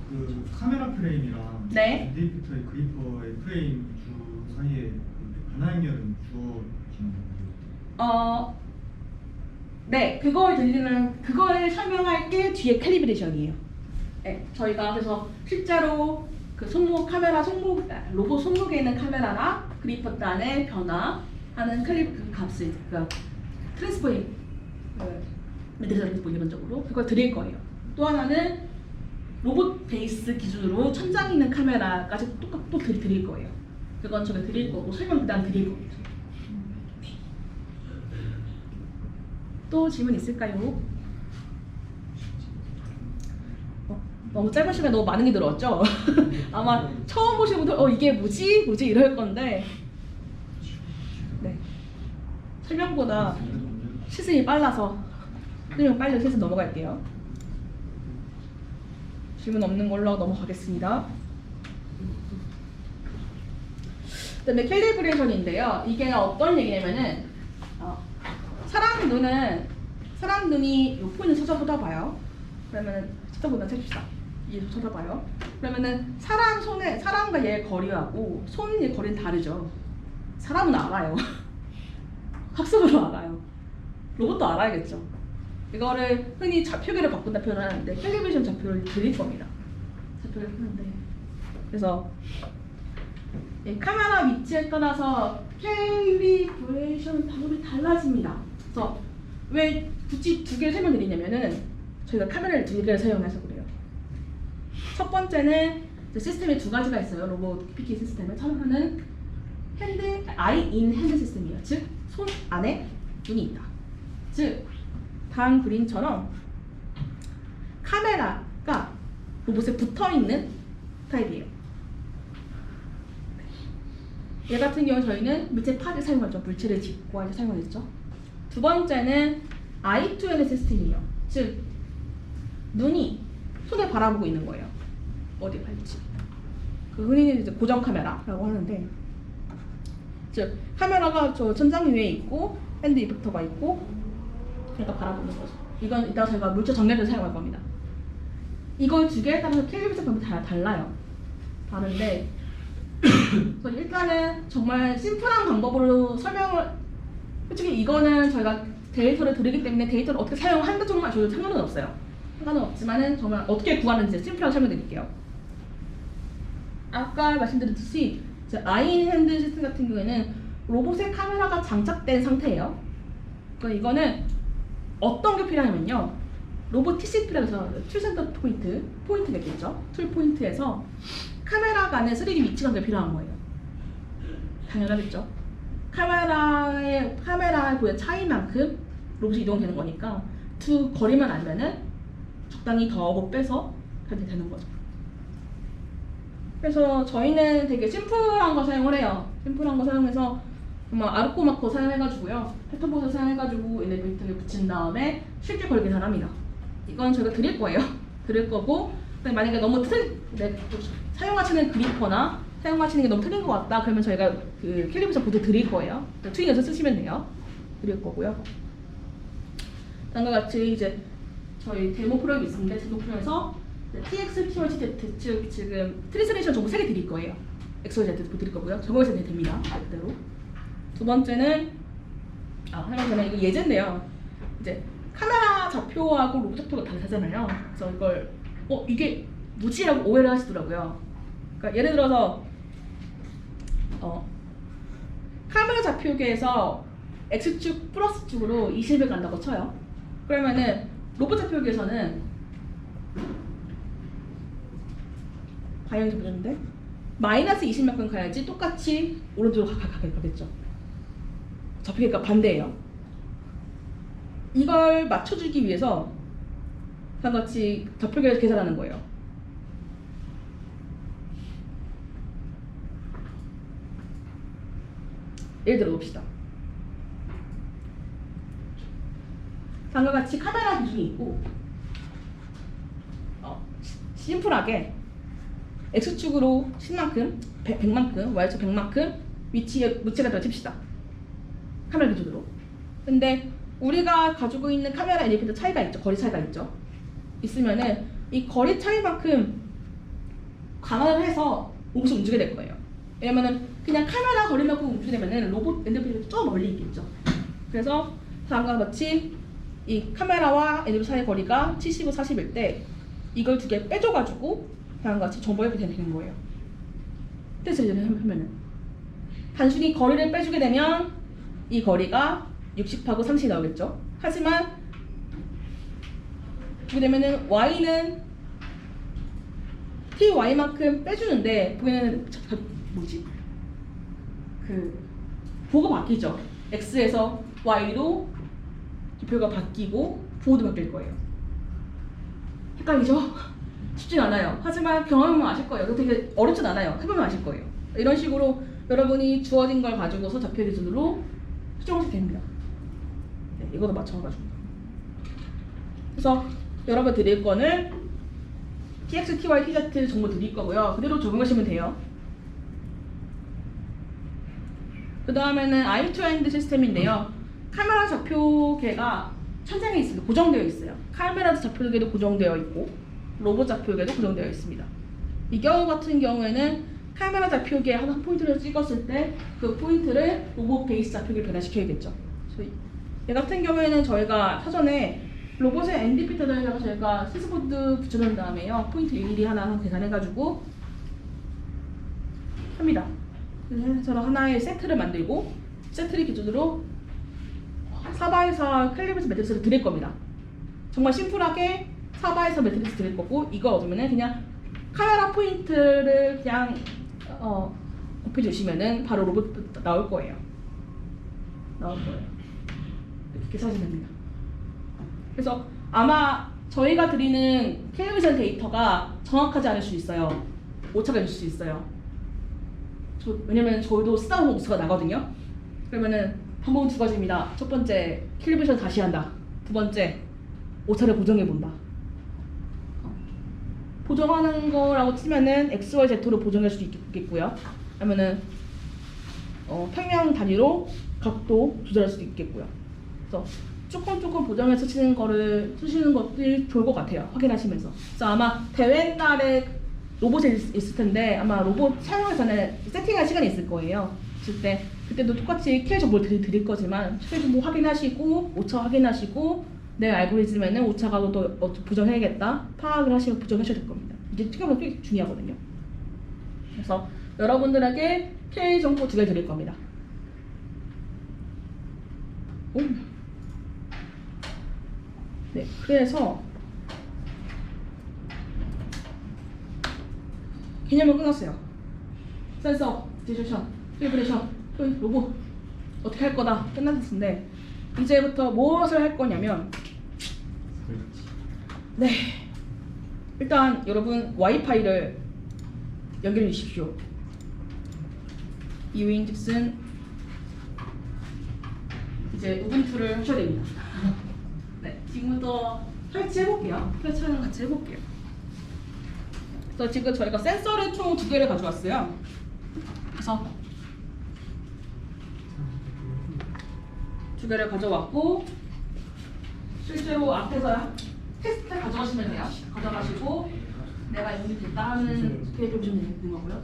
그 카메라 프레임이랑 네. 인디케이터의 그리퍼의 프레임 주 사이에 변화행렬은 주어지는 건가요? 네, 그걸 설명할 게 뒤에 캘리브레이션이에요. 네, 저희가 그래서 실제로 그 로봇 손목에 있는 카메라나 그리퍼 단의 변화하는 그 값을 트랜스포임, 매트리스 트랜스포임 기본적으로 그걸 드릴 거예요. 또 하나는 로봇 베이스 기준으로 천장에 있는 카메라까지 또 드릴 거예요. 그건 제가 드릴 거고 설명 그다음 드릴 겁니다. 또 질문 있을까요? 너무 짧은 시간에 너무 많은 게 들어왔죠? 아마 처음 보시는 분들 이게 뭐지 이럴 건데, 네, 설명보다 시즌이 빨라서 설명 빨리 시즌 넘어갈게요. 질문 없는 걸로 넘어가겠습니다. 그다음에 캘리브레이션인데요. 이게 어떤 얘기냐면은 사람 눈이 이 포인트 쳐다봐요. 그러면은 쳐다봅시다. 얘 쳐다봐요. 그러면은 사람과 얘의 거리하고 손의 거리는 다르죠. 사람은 알아요. 학습으로 알아요. 로봇도 알아야겠죠. 이거를 흔히 좌표계를 바꾼다 표현을 하는데 캘리브레이션 좌표를 드릴 겁니다. 좌표를 하는데 그래서 카메라 위치에 따라서 캘리브레이션 방법이 달라집니다. 그래서 왜 굳이 두 개를 설명드리냐면은 저희가 카메라를 두 개를 사용해서 그래요. 첫 번째는 시스템에 두 가지가 있어요. 로봇 PK 시스템에. 하나는 아이 인 핸드 시스템이에요. 즉 손 안에 눈이 있다. 즉 다음 그림처럼 카메라가 로봇에 붙어 있는 타입이에요. 얘 같은 경우 저희는 물체 파를 사용하죠. 물체를 짚고 이제 사용하겠죠. 두 번째는 I2N 시스템이에요. 즉 눈이 손을 바라보고 있는 거예요. 어디 발치. 그 흔히 이제 고정 카메라라고 하는데, 즉 카메라가 저 천장 위에 있고 핸드 이펙터가 있고 그러니까 바라보는 거죠. 이건 이따 저희가 물체 정렬을 사용할 겁니다. 이걸 두 개에 따라서 캘리브레이션 방법이 다 달라요. 다른데 그래서 일단은 정말 심플한 방법으로 설명을, 솔직히 이거는 저희가 데이터를 드리기 때문에 데이터를 어떻게 사용하는가 정도만 아셔도 상관은 없어요. 상관은 없지만은 정말 어떻게 구하는지 심플하게 설명드릴게요. 아까 말씀드렸듯이 아이핸드 시스템 같은 경우에는 로봇의 카메라가 장착된 상태예요. 그러니까 이거는 어떤 게 필요하냐면요, 로봇 TCP라고 해서 툴센터 포인트겠죠. 툴 포인트에서 카메라 간의 3D 위치 관계가 필요한 거예요. 당연하겠죠. 카메라의 보여 차이만큼 로봇이 이동되는 거니까 두 거리만 알면은 적당히 더하고 빼서 가게 되는 거죠. 그래서 저희는 되게 심플한 거 사용을 해요. 심플한 거 사용해서 정말 아르코 마커 사용해가지고요, 패턴보드 사용해가지고 엘리베이터에 붙인 다음에 쉽게 거리 계산합니다. 이건 저희가 드릴 거예요. 드릴 거고, 만약에 너무 사용하시는 그리퍼나 사용하시는 게 너무 틀린 것 같다 그러면 저희가 그 캘리브레이션 보드 드릴 거예요. 튜닝해서 쓰시면 돼요. 드릴 거고요. 다음과 같이 이제 저희 데모 프로그램이 있습니다. 데모 프로그램에서 TX, TY, TZ, 즉 지금 트랜스레이션 정보 3개 드릴 거예요. XYZ 드릴 거고요. 적용해서 됩니다. 그대로. 두 번째는 하나 전에 이거 예제인데요. 이제 카메라 좌표하고 로봇 좌표가 다르잖아요. 그래서 이걸 이게 뭐지라고 오해를 하시더라고요. 그러니까 예를 들어서 카메라 좌표계에서 X축 플러스 축으로 20을 간다고 쳐요. 그러면은 로봇 좌표계에서는 방향이 보셨는데 마이너스 20만큼 가야지 똑같이 오른쪽으로 가겠죠. 좌표계가 반대예요. 이걸 맞춰주기 위해서 같이 좌표계를 계산하는 거예요. 예를 들어 봅시다. 다음과 같이 카메라 기준이 있고 심플하게 X축으로 10만큼, 100만큼, Y축 100만큼 위치가 들어 칩시다. 카메라 기준으로. 근데 우리가 가지고 있는 카메라 엘리베이터 차이가 있죠. 거리 차이가 있죠. 있으면은 이 거리 차이만큼 감안을 해서 로봇이 움직이게 될 거예요. 왜냐면은 그냥 카메라 거리만큼 움직이게 되면은 로봇 엘리베이터가 좀 멀리 있겠죠. 그래서 다음과 같이 이 카메라와 엘리베이터 사이의 거리가 70, 40일 때 이걸 두 개 빼줘가지고 다음과 같이 정보가 되는 거예요. 뜻을 하면은 단순히 거리를 빼주게 되면 이 거리가 60하고 30이 나오겠죠. 하지만 보게 되면은 y는 ty만큼 빼주는데 보면은 뭐지? 그 보호가 바뀌죠. x에서 y로 기표가 바뀌고 보호도 바뀔 거예요. 헷갈리죠? 쉽진 않아요. 하지만 경험하면 아실 거예요. 이거 되게 어렵진 않아요. 해보면 아실 거예요. 이런 식으로 여러분이 주어진 걸 가지고서 좌표 기준으로 수정하시면 됩니다. 네, 이것도 맞춰가지고. 그래서 여러분 드릴 거는 TX, TY, TZ 정보 드릴 거고요. 그대로 적용하시면 돼요. 그 다음에는 I2N 시스템인데요. 카메라 좌표계가 천장에 있습니다. 고정되어 있어요. 카메라 좌표계도 고정되어 있고 로봇 좌표계도 고정되어 있습니다. 이 경우 같은 경우에는 카메라 좌표계 하나 포인트를 찍었을 때 그 포인트를 로봇 베이스 좌표계로 변화시켜야겠죠. 얘 같은 경우에는 저희가 사전에 로봇의 엔디피터에다가 저희가 시스보드 붙여놓은 다음에요. 포인트 일일이 하나 계산해가지고 합니다. 그래서 하나의 세트를 만들고 세트를 기준으로 4x4 캘리브레이션 매트리스를 드릴 겁니다. 정말 심플하게 4x4 매트리스 드릴 거고, 이거 얻으면은 그냥 카메라 포인트를 그냥 곱해주시면은 바로 로봇 나올 거예요. 이렇게 계산하시면 됩니다. 그래서 아마 저희가 드리는 캘리브레이션 데이터가 정확하지 않을 수 있어요. 오차가 있을 수 있어요. 왜냐면 저희도 쓰다 보면 오차가 나거든요. 그러면은 방법은 두 가지입니다. 첫 번째, 캘리브레이션 다시 한다. 두 번째, 오차를 보정해 본다. 보정하는 거라고 치면은 XYZ로 보정할 수도 있겠고요. 아니면은 평면 단위로 각도 조절할 수도 있겠고요. 그래서 조금 보정해서 쓰시는 것들이 좋을 것 같아요. 확인하시면서. 그래서 아마 대회 날에 로봇이 있을 텐데 아마 로봇 촬영하기 전에 세팅할 시간이 있을 거예요. 있을 때 그때도 똑같이 킬 정보를 드릴 거지만 킬 정보 확인하시고 오차 확인하시고 내 알고리즘에는 오차가 또 보정해야겠다 파악을 하시고 보정하셔야 될 겁니다. 이제 특허는 꽤 중요하거든요. 그래서 여러분들에게 K 정보 2개 드릴 겁니다. 오. 네, 그래서 개념은 끝났어요. 센서, 디저션, 캘리브레이션, 로봇 어떻게 할 거다 끝났는데 이제부터 무엇을 할 거냐면 네, 일단 여러분 와이파이를 연결해 주십시오. 이유인즉슨 이제 우분투를 하셔야 됩니다. 네, 지금부터 설치해 볼게요. 설치하는 같이 해볼게요. 그래서 지금 저희가 센서를 총 2개를 가져왔어요. 그래서 2개를 가져왔고 실제로 앞에서 테스트 가져가시면 돼요. 가져가시고 내가 이미 됐다 하는 스케일 보시면 되는 거고요.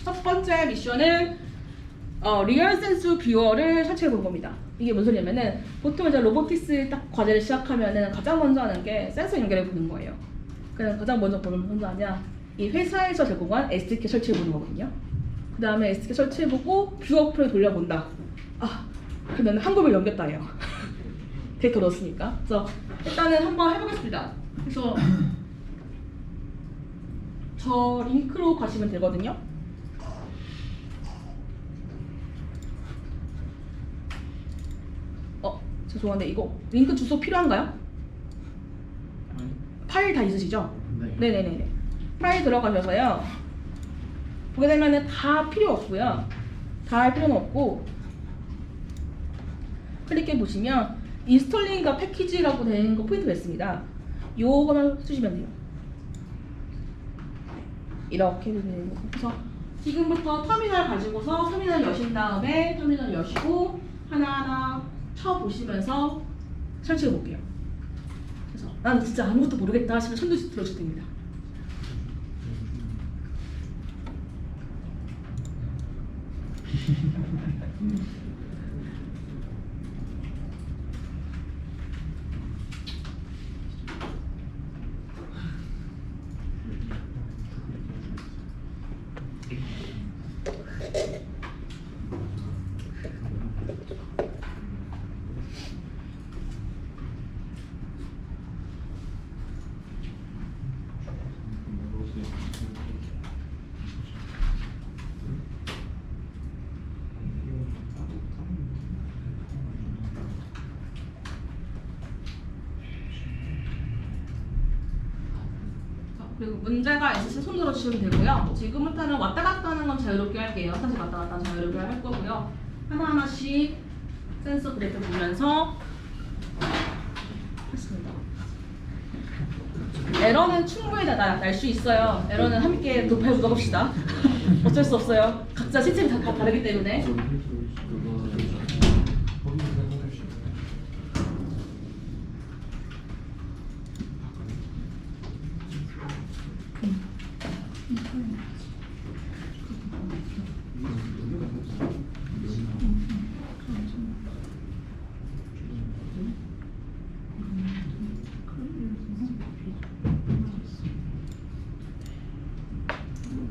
첫 번째 미션은 리얼 센스 뷰어를 설치해 볼 겁니다. 이게 뭔 소리냐면은 보통 이제 로보틱스 딱 과제를 시작하면은 가장 먼저 하는 게 센서 연결해 보는 거예요. 그냥 가장 먼저 보는 먼저 하냐 이 회사에서 제공한 SDK 설치해 보는 거거든요. 그 다음에 SDK 설치해 보고 뷰어 프로에 돌려본다. 아 그러면 한국을 넘겼다 해요. 데이터 넣었으니까. 그래서 일단은 한번 해보겠습니다. 그래서 저 링크로 가시면 되거든요. 죄송한데 이거 링크 주소 필요한가요? 파일 다 있으시죠? 네. 네네네. 파일 들어가셔서요. 보게 되면은 다 필요 없고요. 다 할 필요는 없고 클릭해 보시면 인스톨링과 패키지라고 되는 거 포인트가 있습니다. 요거만 쓰시면 돼요. 이렇게 되는 거. 그래서 지금부터 터미널 가지고서 터미널 여신 다음에 터미널 여시고 하나하나 쳐보시면서 설치해 볼게요. 그래서 난 진짜 아무것도 모르겠다 하시면 손도 들어주셔도 됩니다. 그리고 문제가 있으시면 손 들어주시면 되고요. 지금부터는 왔다 갔다 하는 건 자유롭게 할게요. 다시 왔다 갔다 자유롭게 할 거고요. 하나하나씩 센서 그래프 보면서 했습니다. 에러는 충분히 날 수 있어요. 에러는 함께 높여 묻어봅시다. 어쩔 수 없어요. 각자 시스템이 다 다르기 때문에.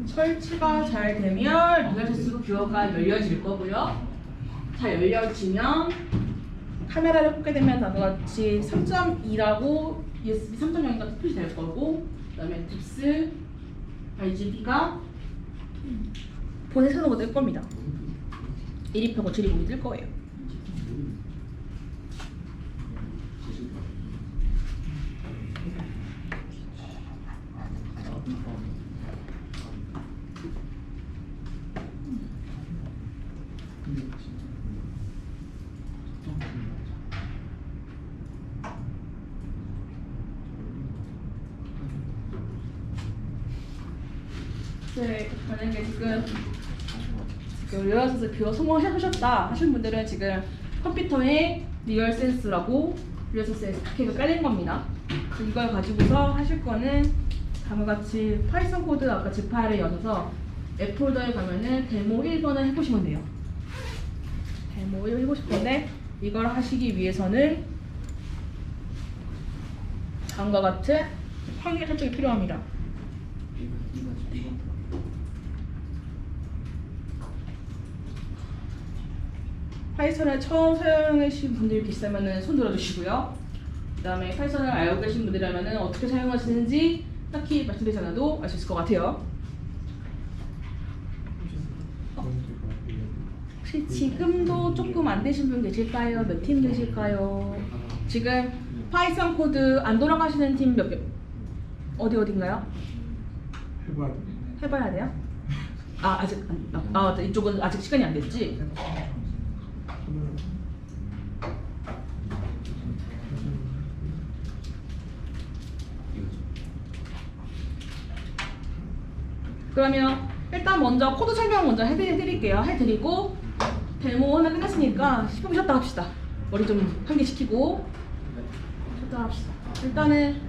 설치가 잘 되면 리얼센스 뷰어가 열려질 거고요. 잘 열려지면 카메라를 꽂게 되면 다같이 3.2라고 USB 3.0가 표시될 거고, 그다음에 딥스 RGB가 본에 세놓은 거뜰 겁니다. 1입하고 7입이 뜰 거예요. 네, 만약에 지금 리얼센스 뷰어 성공하셨다 하신 분들은 지금 컴퓨터에 리얼센스라고 리얼센스 SK가 깔린 겁니다. 그래서 이걸 가지고서 하실 거는 다음과 같이 파이썬 코드 아까 zip 파일에 여셔서 앱 폴더에 가면은 데모 1번을 해보시면 돼요. 데모 1 해보실 건데 이걸 하시기 위해서는 다음과 같은 확인 설정이 필요합니다. 파이썬을 처음 사용하신 분들이 계시다면 손 들어주시고요. 그 다음에 파이썬을 알고 계신 분들이라면 어떻게 사용하시는지 딱히 말씀드리지 않아도 알 수 있을 것 같아요. 혹시 지금도 조금 안 되신 분 계실까요? 몇 팀 계실까요? 지금 파이썬 코드 안 돌아가시는 팀 몇 개? 어딘가요? 해봐야 돼. 해봐야 돼요? 아직 이쪽은 아직 시간이 안 됐지? 그러면 일단 먼저 코드 설명 먼저 해드릴게요. 해드리고 데모 하나 끝났으니까 10분 쉬었다 합시다. 머리 좀 환기시키고 쉬었다 합시다. 일단은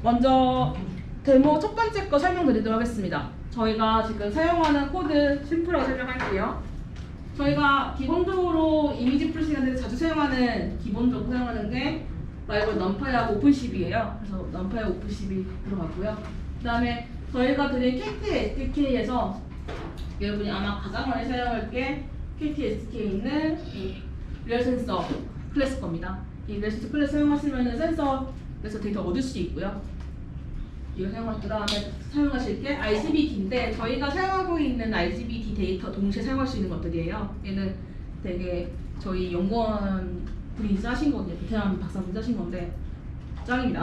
먼저 데모 첫 번째 거 설명드리도록 하겠습니다. 저희가 지금 사용하는 코드 심플하게 설명할게요. 저희가 기본적으로 이미지 프로세싱하는데 자주 기본적으로 사용하는 게 라이벌 넘파이하고 오픈CV예요. 그래서 넘파이 오픈CV 들어갔고요. 그 다음에 저희가 드린 KT SDK에서 여러분이 아마 가장 많이 사용할 게 KT SDK에 있는 이 리얼센서 클래스 겁니다. 이 리얼센서 클래스 사용하시면 센서에서 데이터 얻을 수 있고요. 이거 그 다음에 사용하실 게 IGBT인데 저희가 사용하고 있는 IGBT 데이터 동시에 사용할 수 있는 것들이에요. 얘는 되게 저희 연구원 분이 짜신 거거든요. 베테랑 박사분 짜신 건데 짱입니다.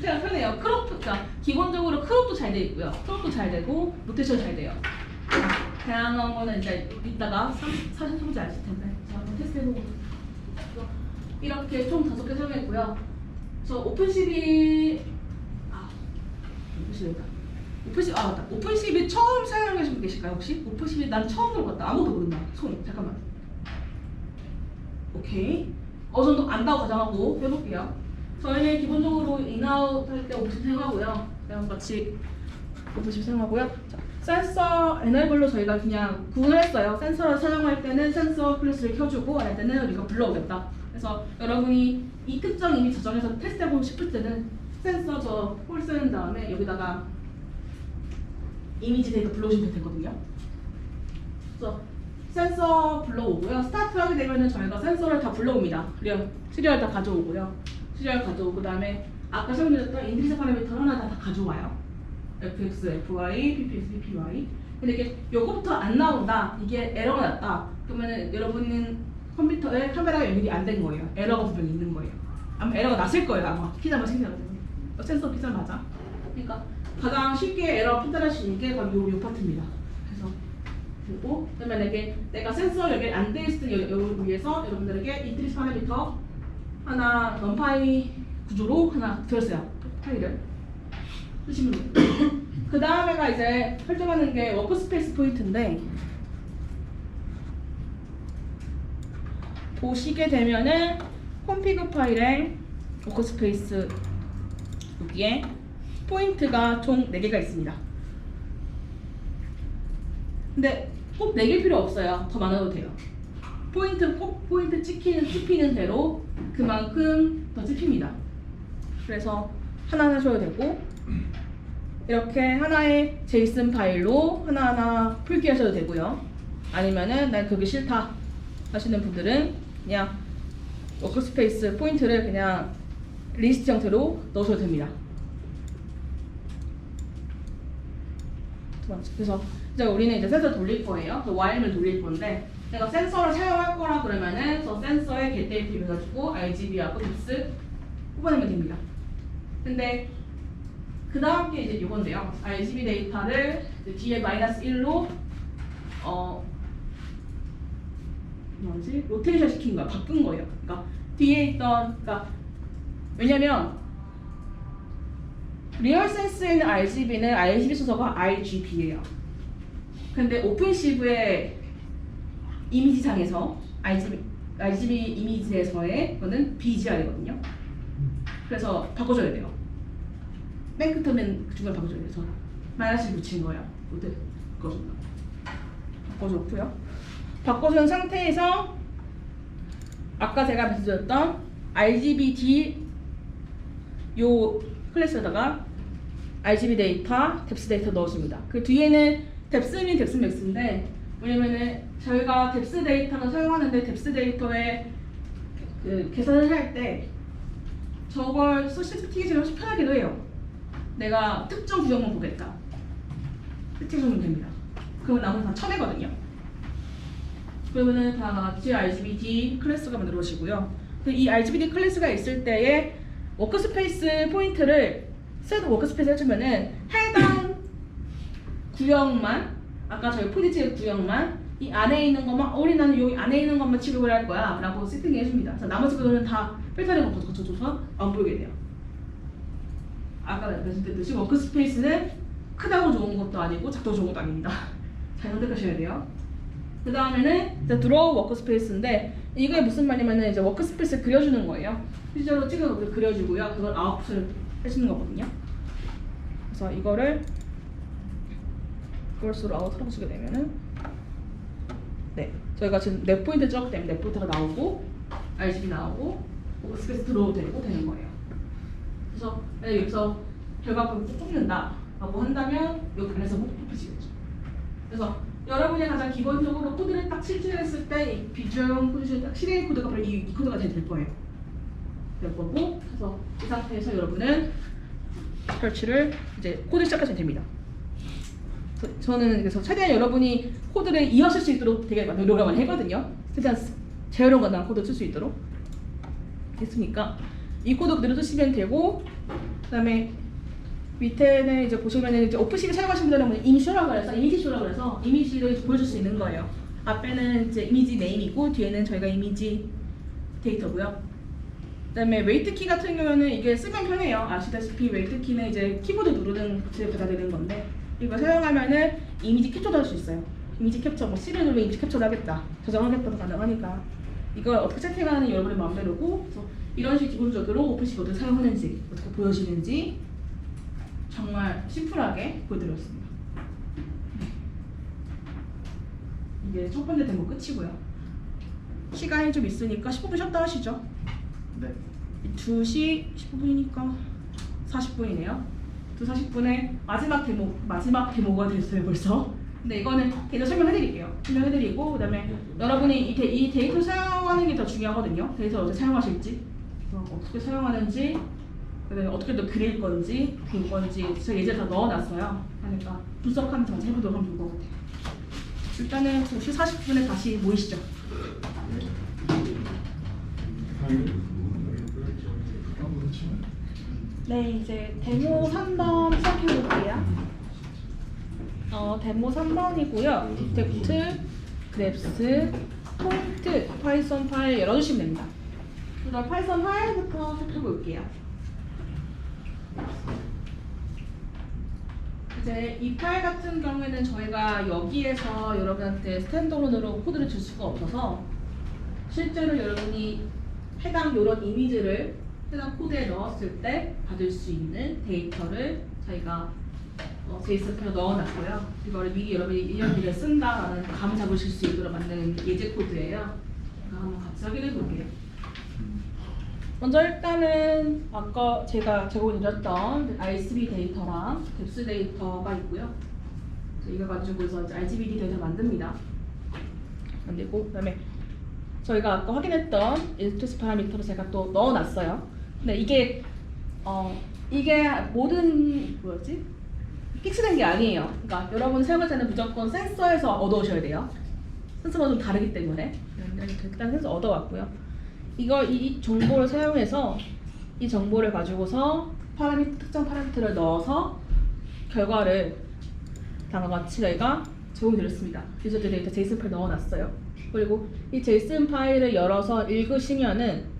제가 편해요. 그러니까 기본적으로 크롭도 잘 돼 있고요. 크롭도 잘 되고 로테이션 잘 돼요. 다양한 거는 이제 이따가 사실 소문지 아실 텐데 제가 한번 테스트해보고 이렇게 총 5개 사용했고요. 그래서 오픈CV 처음 사용하신 분 계실까요 혹시? 오픈CV 난 처음 들어봤다. 아무도 모른다. 손 잠깐만. 오케이. 어느 정도 안다고 가정하고 해볼게요. 저희는 기본적으로 인아웃 할 때 오픈CV 사용하고요. 그냥 같이 오픈CV 사용하고요. 자, 센서 에너블로 저희가 그냥 구분을 했어요. 센서를 사용할 때는 센서 클래스를 켜주고 안 할 때는 이거 불러오겠다. 그래서 여러분이 이 특정 이미 저장해서 테스트해보고 싶을 때는 센서 저 홀 쓰는 다음에 여기다가 이미지 데이터 불러오시면 되거든요. 그래서 센서 불러오고요. 스타트 하게 되면은 저희가 센서를 다 불러옵니다. 시리얼 다 가져오고요. 시리얼 가져오고 그 다음에 아까 설명드렸던 인트리스 파라미터 하나 다 가져와요. fx, fy, ppx, ppy. 근데 이게 요거부터 안 나온다. 이게 에러가 났다. 그러면은 여러분은 컴퓨터에 카메라가 연결이 안 된 거예요. 에러가 분명히 있는 거예요. 아마 에러가 났을 거예요. 아마 피자만 생겨가지고. 센서 피자 맞아. 그러니까 가장 쉽게 에러 판단할 수 있는 게 바로 요 파트입니다. 그래서 그리고 그다음에 내가 센서 연결 안 돼 있을 때 위해서 여러분들에게 인트리스 파라미터 하나 넘파이 구조로 하나 들었어요. 파일을 쓰시면 돼요. 그 다음에가 이제 설정하는 게 워크스페이스 포인트인데 보시게 되면은 콘피그 파일에 워크스페이스 여기에 포인트가 총 4개가 있습니다. 근데 꼭 4개일 필요 없어요. 더 많아도 돼요. 포인트 찍히는 대로 그만큼 더 찍힙니다. 그래서 하나 하셔도 되고 이렇게 하나의 제이슨 파일로 하나하나 풀기하셔도 되고요. 아니면은 난 그게 싫다 하시는 분들은 그냥 워크스페이스 포인트를 그냥 리스트 형태로 넣으셔도 됩니다. 그래서 이제 우리는 이제 센서 돌릴 거예요. while을 돌릴 건데 내가 센서를 사용할 거라 그러면은 저 센서의 getDate 해가지고 RGB하고 딥스 뽑아내면 됩니다. 근데 그 다음 게 이제 이건데요. RGB 데이터를 뒤에 -1로 로테이션 시킨 거야. 바꾼 거예요. 그러니까 뒤에 있던 왜냐면 리얼센스에 있는 RGB는 RGB 순서가 RGB예요. 근데 오픈시브의 이미지상에서 RGB 이미지에서의 이거는 BGR이거든요. 그래서 바꿔줘야 돼요. 맨 끝에 맨 중간에 바꿔줘야 돼서 마이너스 붙인 거예요. 모두 바꿔줬고요. 바꿔준 상태에서 아까 제가 말씀드렸던 RGBD 요 클래스에다가 RGB 데이터, 뎁스 데이터 넣어줍니다. 그 뒤에는 뎁스는 뎁스 맥스인데 왜냐면은 저희가 뎁스 데이터를 사용하는데 뎁스 데이터에 그 계산을 할 때 저걸 센시티비티를 훨씬 편하기도 해요. 내가 특정 구역만 보겠다. 세팅하면 됩니다. 그러면 나머지 다 쳐내거든요. 그러면은 다 같이 RGBD 클래스가 만들어지고요. 이 RGBD 클래스가 있을 때에 워크스페이스 포인트를 셋 워크스페이스 해주면은 해당 구역만 아까 저희 포지티브 구역만 이 안에 있는 것만 우리 나는 여기 안에 있는 것만 취급을 할 거야 라고 세팅해 줍니다. 그래서 나머지 구역은 다 필터링을 거쳐줘서 안 보이게 돼요. 아까 말씀드렸듯이 워크스페이스는 크다고 좋은 것도 아니고 작다고 좋은 것도 아닙니다. 잘 선택하셔야 돼요. 그 다음에는 드로우 워크스페이스인데 이게 무슨 말이냐면 이제 워크스페이스를 그려주는 거예요. 실제로 찍어서 그려주고요. 그걸 아웃풋을 해주는 거거든요. 그래서 이거를 그럴수록 아웃을 하시게 되면은 네 저희가 지금 넷 포인트 적 때문에 넷 포인트가 나오고 RGB 나오고 워크스페이스 드로우 되고 되는 거예요. 그래서 여기서 결과물을 쭉 뽑는다 라고 한다면 여기 안에서 뽑히시겠죠. 그래서 여러분이 가장 기본적으로 코드를 딱 실행했을 때 이 비주얼 포지션이 딱 실행 코드가 바로 이 코드가 될 거예요. 될 거고 그래서 이 상태에서 여러분은 설치를 이제 코드 시작하시면 됩니다. 저는 그래서 최대한 여러분이 코드를 이어질 수 있도록 되게 노력을 많이 했거든요. 최대한 재활용 가능한 코드 쓸 수 있도록 했으니까 이 코드 그대로 쓰시면 되고 그다음에 밑에는 이제 보시면은 이제 오픈시브 사용하시는 분들은 이미쇼라고 해서 이미지쇼라고 해서 이미지를 보여줄 수 있는 거예요. 앞에는 이제 이미지 네임이고 뒤에는 저희가 이미지 데이터고요. 그다음에 웨이트 키 같은 경우는 이게 쓰면 편해요. 아시다시피 웨이트 키는 이제 키보드 누르는 것을 받아들이는 건데 이거 사용하면은 이미지 캡처도 할 수 있어요. 이미지 캡처 뭐 C를 누르면 이미지 캡처를 하겠다, 저장하겠다도 가능하니까 이걸 어떻게 세팅하는 여러분의 마음대로고 그래서 이런 식 기본적으로 오픈시브 어떻게 사용하는지 어떻게 보여지는지 정말 심플하게 보여드렸습니다. 이게 첫 번째 데모 끝이고요. 시간이 좀 있으니까 15분 쉬었다 하시죠. 네. 2시 15분이니까 40분이네요. 2시 40분에 마지막 데모가 됐어요 벌써. 근데 이거는 데이터 설명해드릴게요. 설명해드리고 그다음에 여러분이 이 데이터 사용하는 게 더 중요하거든요. 데이터 어떻게 사용하실지, 어떻게 사용하는지, 그다음에 어떻게 또 그릴 건지, 볼 건지 제가 예전에 다 넣어놨어요. 그러니까 분석하면서 같이 해보도록 하면 좋을 것 같아요. 일단은 2시 40분에 다시 모이시죠. 네, 이제 데모 3번 시작해볼게요. 데모 3번이고요. 디텍트, 그랩스, 포인트, 파이썬 파일 열어주시면 됩니다. 그럼 파이썬 파일부터 살펴볼게요. 이제 이 파일 같은 경우에는 저희가 여기에서 여러분한테 스탠드얼론으로 코드를 줄 수가 없어서 실제로 여러분이 해당 이런 이미지를 해당 코드에 넣었을 때 받을 수 있는 데이터를 저희가 JSON 파일로 넣어놨고요. 이거를 미리 여러분이 이렇게 쓴다라는 감 잡으실 수 있도록 만드는 예제 코드예요. 한번 같이 확인해 볼게요. 먼저 일단은 아까 제가 제공드렸던 RGB 데이터랑 뎁스 데이터가 있고요. 이거 가지고서 RGB 데이터 만듭니다. 만들고 그다음에 저희가 아까 확인했던 일렉트리스 파라미터를 제가 또 넣어놨어요. 근데 이게 모든 픽스된 게 아니에요. 그러니까 여러분 사용할 때는 무조건 센서에서 얻어오셔야 돼요. 센서가 좀 다르기 때문에 일단 센서 얻어왔고요. 이 정보를 사용해서 이 정보를 가지고서 특정 파라미터를 넣어서 결과를 다음과 같이 저희가 제공드렸습니다. 유저 데이터 JSON 파일 넣어놨어요. 그리고 이 JSON 파일을 열어서 읽으시면은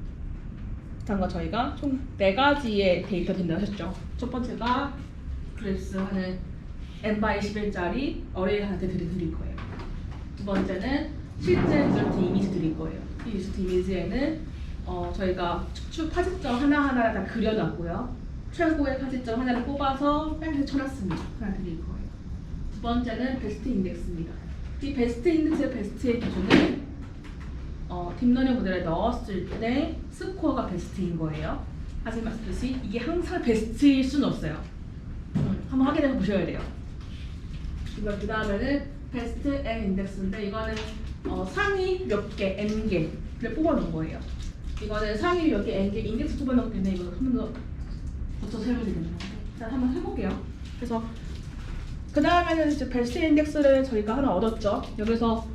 다음과 저희가 총 4가지의 데이터 된다고 하셨죠. 첫 번째가 그래스 하는 n/11짜리 어레이한테 드릴 거예요. 두 번째는 실제 리절트 이미지 드릴 거예요. 이 리절트 이미지에는 저희가 축축 파지점 하나하나를 다 그려놨고요. 최고의 파지점 하나를 뽑아서 뺑뺑 쳐놨습니다. 하나 드릴 거예요. 두 번째는 베스트 인덱스입니다. 이 베스트 인덱스의 베스트의 기준은 딥러닝 모델에 넣었을 때 스코어가 베스트인 거예요. 하지만 말씀드렸듯이 이게 항상 베스트일 수는 없어요. 한번 확인해 보셔야 돼요. 이걸 그 다음에는 베스트 N 인덱스인데 이거는 상위 몇 개, N 개를 뽑아놓은 거예요. 이거는 상위 몇 개, N 개 인덱스 뽑아놓기 때문에 이거 한 번 더 거쳐서 해보시겠네요. 일단 한번 해볼게요. 그래서 그 다음에는 이제 베스트 인덱스를 저희가 하나 얻었죠. 여기서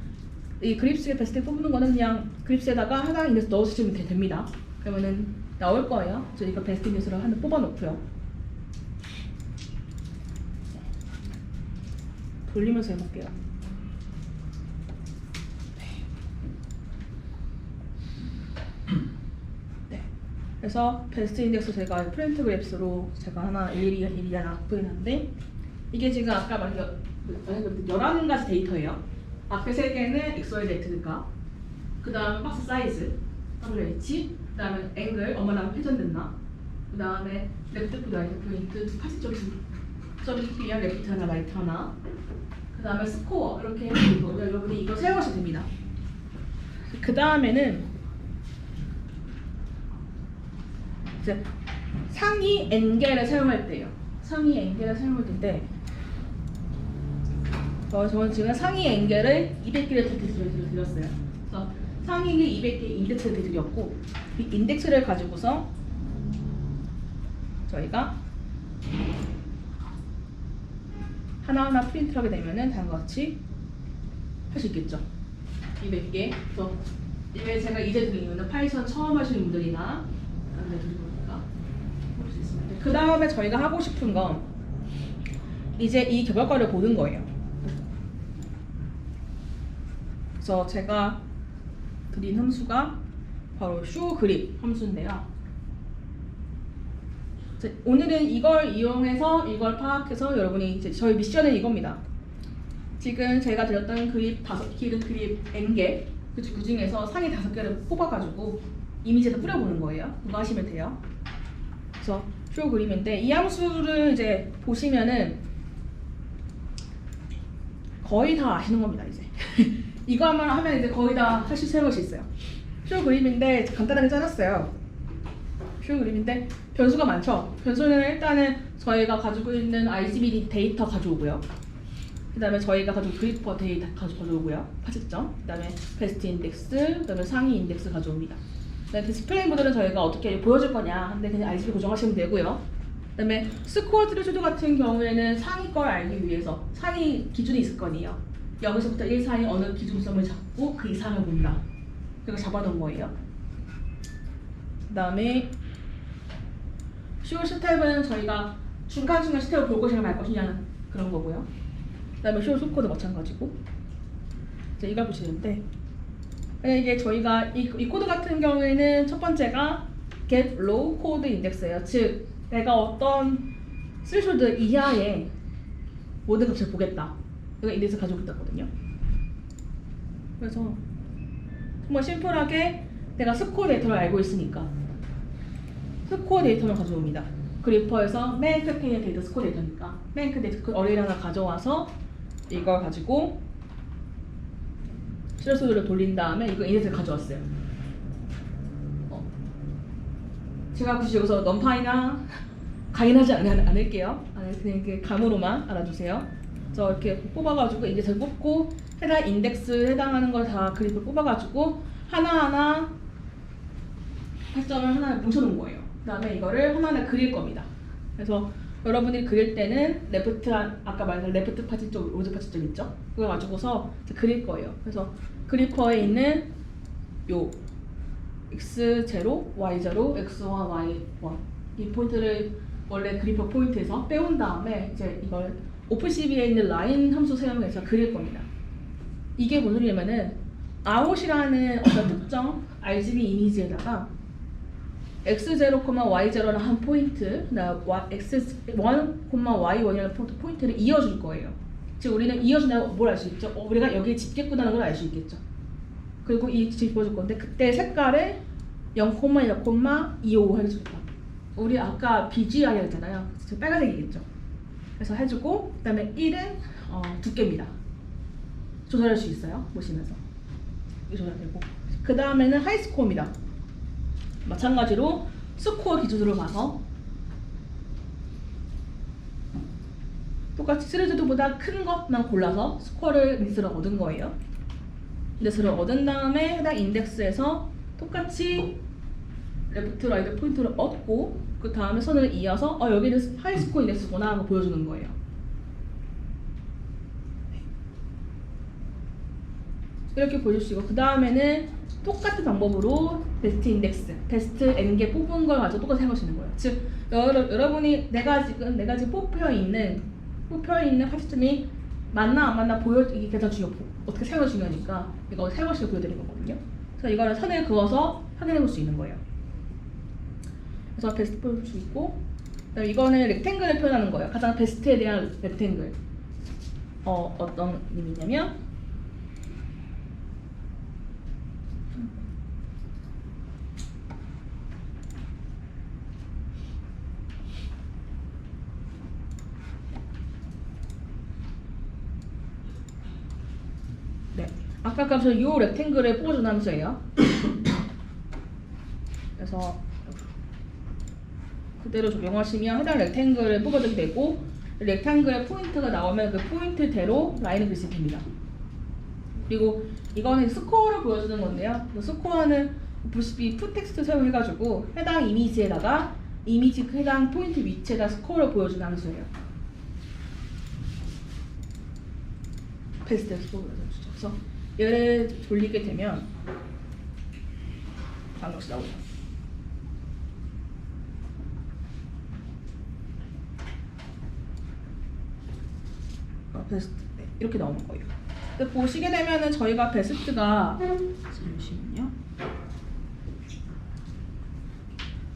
이 그립스의 베스트 뽑는 거는 그냥 그립스에다가 하나 인덱스 넣어주시면 됩니다. 그러면은 나올 거예요. 저희가 베스트 인덱스를 하나 뽑아놓고요. 돌리면서 해볼게요. 네. 그래서 베스트 인덱스 제가 프린트 그래프로 제가 하나 일일이 하나 보이는데 이게 지금 아까 말한 11가지 데이터예요. 앞에 3개는 XYZ가, 그 다음 박스 사이즈 WH, 그 다음에 앵글 얼마나 회전됐나, 그 다음에 레프트 라이트 포인트 두 파지점이 점이야 레프트 하나 라이트 하나, 그 다음에 스코어 이렇게 해주고 여러분이 이거 사용하셔도 됩니다. 그 다음에는 이제 상위 N개를 사용할 때요. 상위 N개를 사용할 때인데 저는 지금 상위 N개를 200개를 드렸어요. 그래서 상위 200개 인덱스를 드렸고 이 인덱스를 가지고서 저희가 하나하나 프린트를 하게 되면은 다음과 같이 할 수 있겠죠. 200개. 그래서 이게 제가 이제 드린 이유는 파이썬 처음 하시는 분들이나 그런 데 드린 거니까 볼 수 있습니다. 그 다음에 저희가 하고 싶은 건 이제 이 결과를 보는 거예요. 그래서 제가 드린 함수가 바로 showGrid 함수인데요. 오늘은 이걸 이용해서 이걸 파악해서 여러분이 이제 저희 미션은 이겁니다. 지금 제가 드렸던 그립 5개, 그립 N개 그 중에서 상위 5개를 뽑아가지고 이미지에다 뿌려보는 거예요. 그거 하시면 돼요. 그래서 showGrid인데 이 함수를 이제 보시면은 거의 다 아시는 겁니다. 이제 이거만 하면 이제 거의 다 사용할 수 있어요. showGrid인데 간단하게 짜놨어요. showGrid인데 변수가 많죠. 변수는 일단은 저희가 가지고 있는 RGB 데이터 가져오고요. 그 다음에 저희가 가지고 그리퍼 데이터 가져오고요. 파지점. 그 다음에 베스트 인덱스, 그 다음에 상위 인덱스 가져옵니다. 그 다음에 디스플레이 모델은 저희가 어떻게 보여줄 거냐 하는데 그냥 RGB 고정하시면 되고요. 그 다음에 스코어 트레쇼드 같은 경우에는 상위 걸 알기 위해서 상위 기준이 있을 거 아니에요. 여기서부터 1, 4위 어느 기준점을 잡고 그 이상을 본다. 그거 잡아놓은 거예요. 그 다음에 쇼 스텝은 저희가 중간중간 스텝을 볼 것이냐 말 것이냐 그런 거고요. 그 다음에 쇼 소코도 마찬가지고 이제 이걸 보시는데 이게 저희가 이 코드 같은 경우에는 첫 번째가 get low code index예요. 즉 내가 어떤 스레쇼드 이하의 모든 값을 보겠다. 이거 인덱스 가지고 있다거든요. 그래서 정말 심플하게 내가 스코어 데이터를 알고 있으니까 스코어 데이터만 가져옵니다. 그리퍼에서 맨 끝에 있는 데이터 스코어 데이터니까 맨 끝에 그 어레이를 하나 가져와서 이걸 가지고 실수를 돌린 다음에 이거 인덱스를 가져왔어요. 제가 굳이 여기서 넘파이나 강의하지 않을게요. 그냥 이렇게 감으로만 알아주세요. 저 이렇게 뽑아가지고 인덱스를 뽑고 해당 인덱스 해당하는 걸 다 그립을 뽑아가지고 하나하나 파점을 하나 뭉쳐놓은 거예요. 그 다음에 이거를 하나하나 그릴 겁니다. 그래서 여러분이 그릴 때는 레프트, 아까 말한 레프트 파지점, 로즈 파지점 있죠? 그걸 가지고서 그릴 거예요. 그래서 그리퍼에 있는 요 x0, y0, x1, y1 이 포인트를 원래 그리퍼 포인트에서 빼온 다음에 이제 이걸 오픈CV에 있는 라인 함수 사용해서 그릴 겁니다. 이게 무슨 소리냐면은 out이라는 어떤 특정 RGB 이미지에다가 x0, y0라는 한 포인트, x1, y1이라는 포인트를 이어줄 거예요. 즉 우리는 이어준다고 뭘 알 수 있죠? 우리가 여기에 집겠구나라는 걸 알 수 있겠죠. 그리고 이 집어줄 건데 그때 색깔을 0,1,25 해줄 거야. 우리 아까 BGI 했잖아요. 즉 빨간색이겠죠. 그래서 해주고 그다음에 1은 두께입니다. 조절할 수 있어요. 보시면서 이 조절되고 그 다음에는 하이스코어입니다. 마찬가지로 스코어 기준으로 봐서 똑같이 3Z보다 큰 것만 골라서 스코어를 인덱스를 얻은 거예요. 인덱스를 얻은 다음에 해당 인덱스에서 똑같이 레프트 라이트 포인트를 얻고 그 다음에 선을 이어서 여기는 하이스코어 인덱스구나 하고 보여주는 거예요. 이렇게 보여줄 수 있고 그 다음에는 똑같은 방법으로 베스트 인덱스, 베스트 n개 뽑은 걸 가지고 똑같이 해보시는 거예요. 즉 여러분이 내가 지금 뽑혀 있는 화시점이 맞나 안 맞나 이게 가장 중요하고 어떻게 사용이 중요하니까 이거 사용식을 보여드린 거거든요. 그래서 이거를 선을 그어서 확인해 볼 수 있는 거예요. 그래서 베스트 볼 수 있고 그다음에 이거는 렉탱글을 표현하는 거예요. 가장 베스트에 대한 렉탱글 어떤 의미냐면 네, 아까 값은 이 렉탱글을 뽑아준 함수예요. 그래서 그대로 적용하시면 해당 렉탱글을 뽑아주게 되고 렉탱글의 포인트가 나오면 그 포인트대로 라인을 그리시면 됩니다. 그리고 이거는 스코어를 보여주는 건데요. 스코어는 보시피 푸텍스트 사용해가지고 해당 이미지에다가 이미지 해당 포인트 위치에다 스코어를 보여주는 함수예요. 베스트 스코어를 보여주죠. 그래서 얘를 돌리게 되면 다음 것이 나오죠. 베스트 이렇게 나오는 거예요. 근데 보시게 되면은 저희가 베스트가 잠시만요.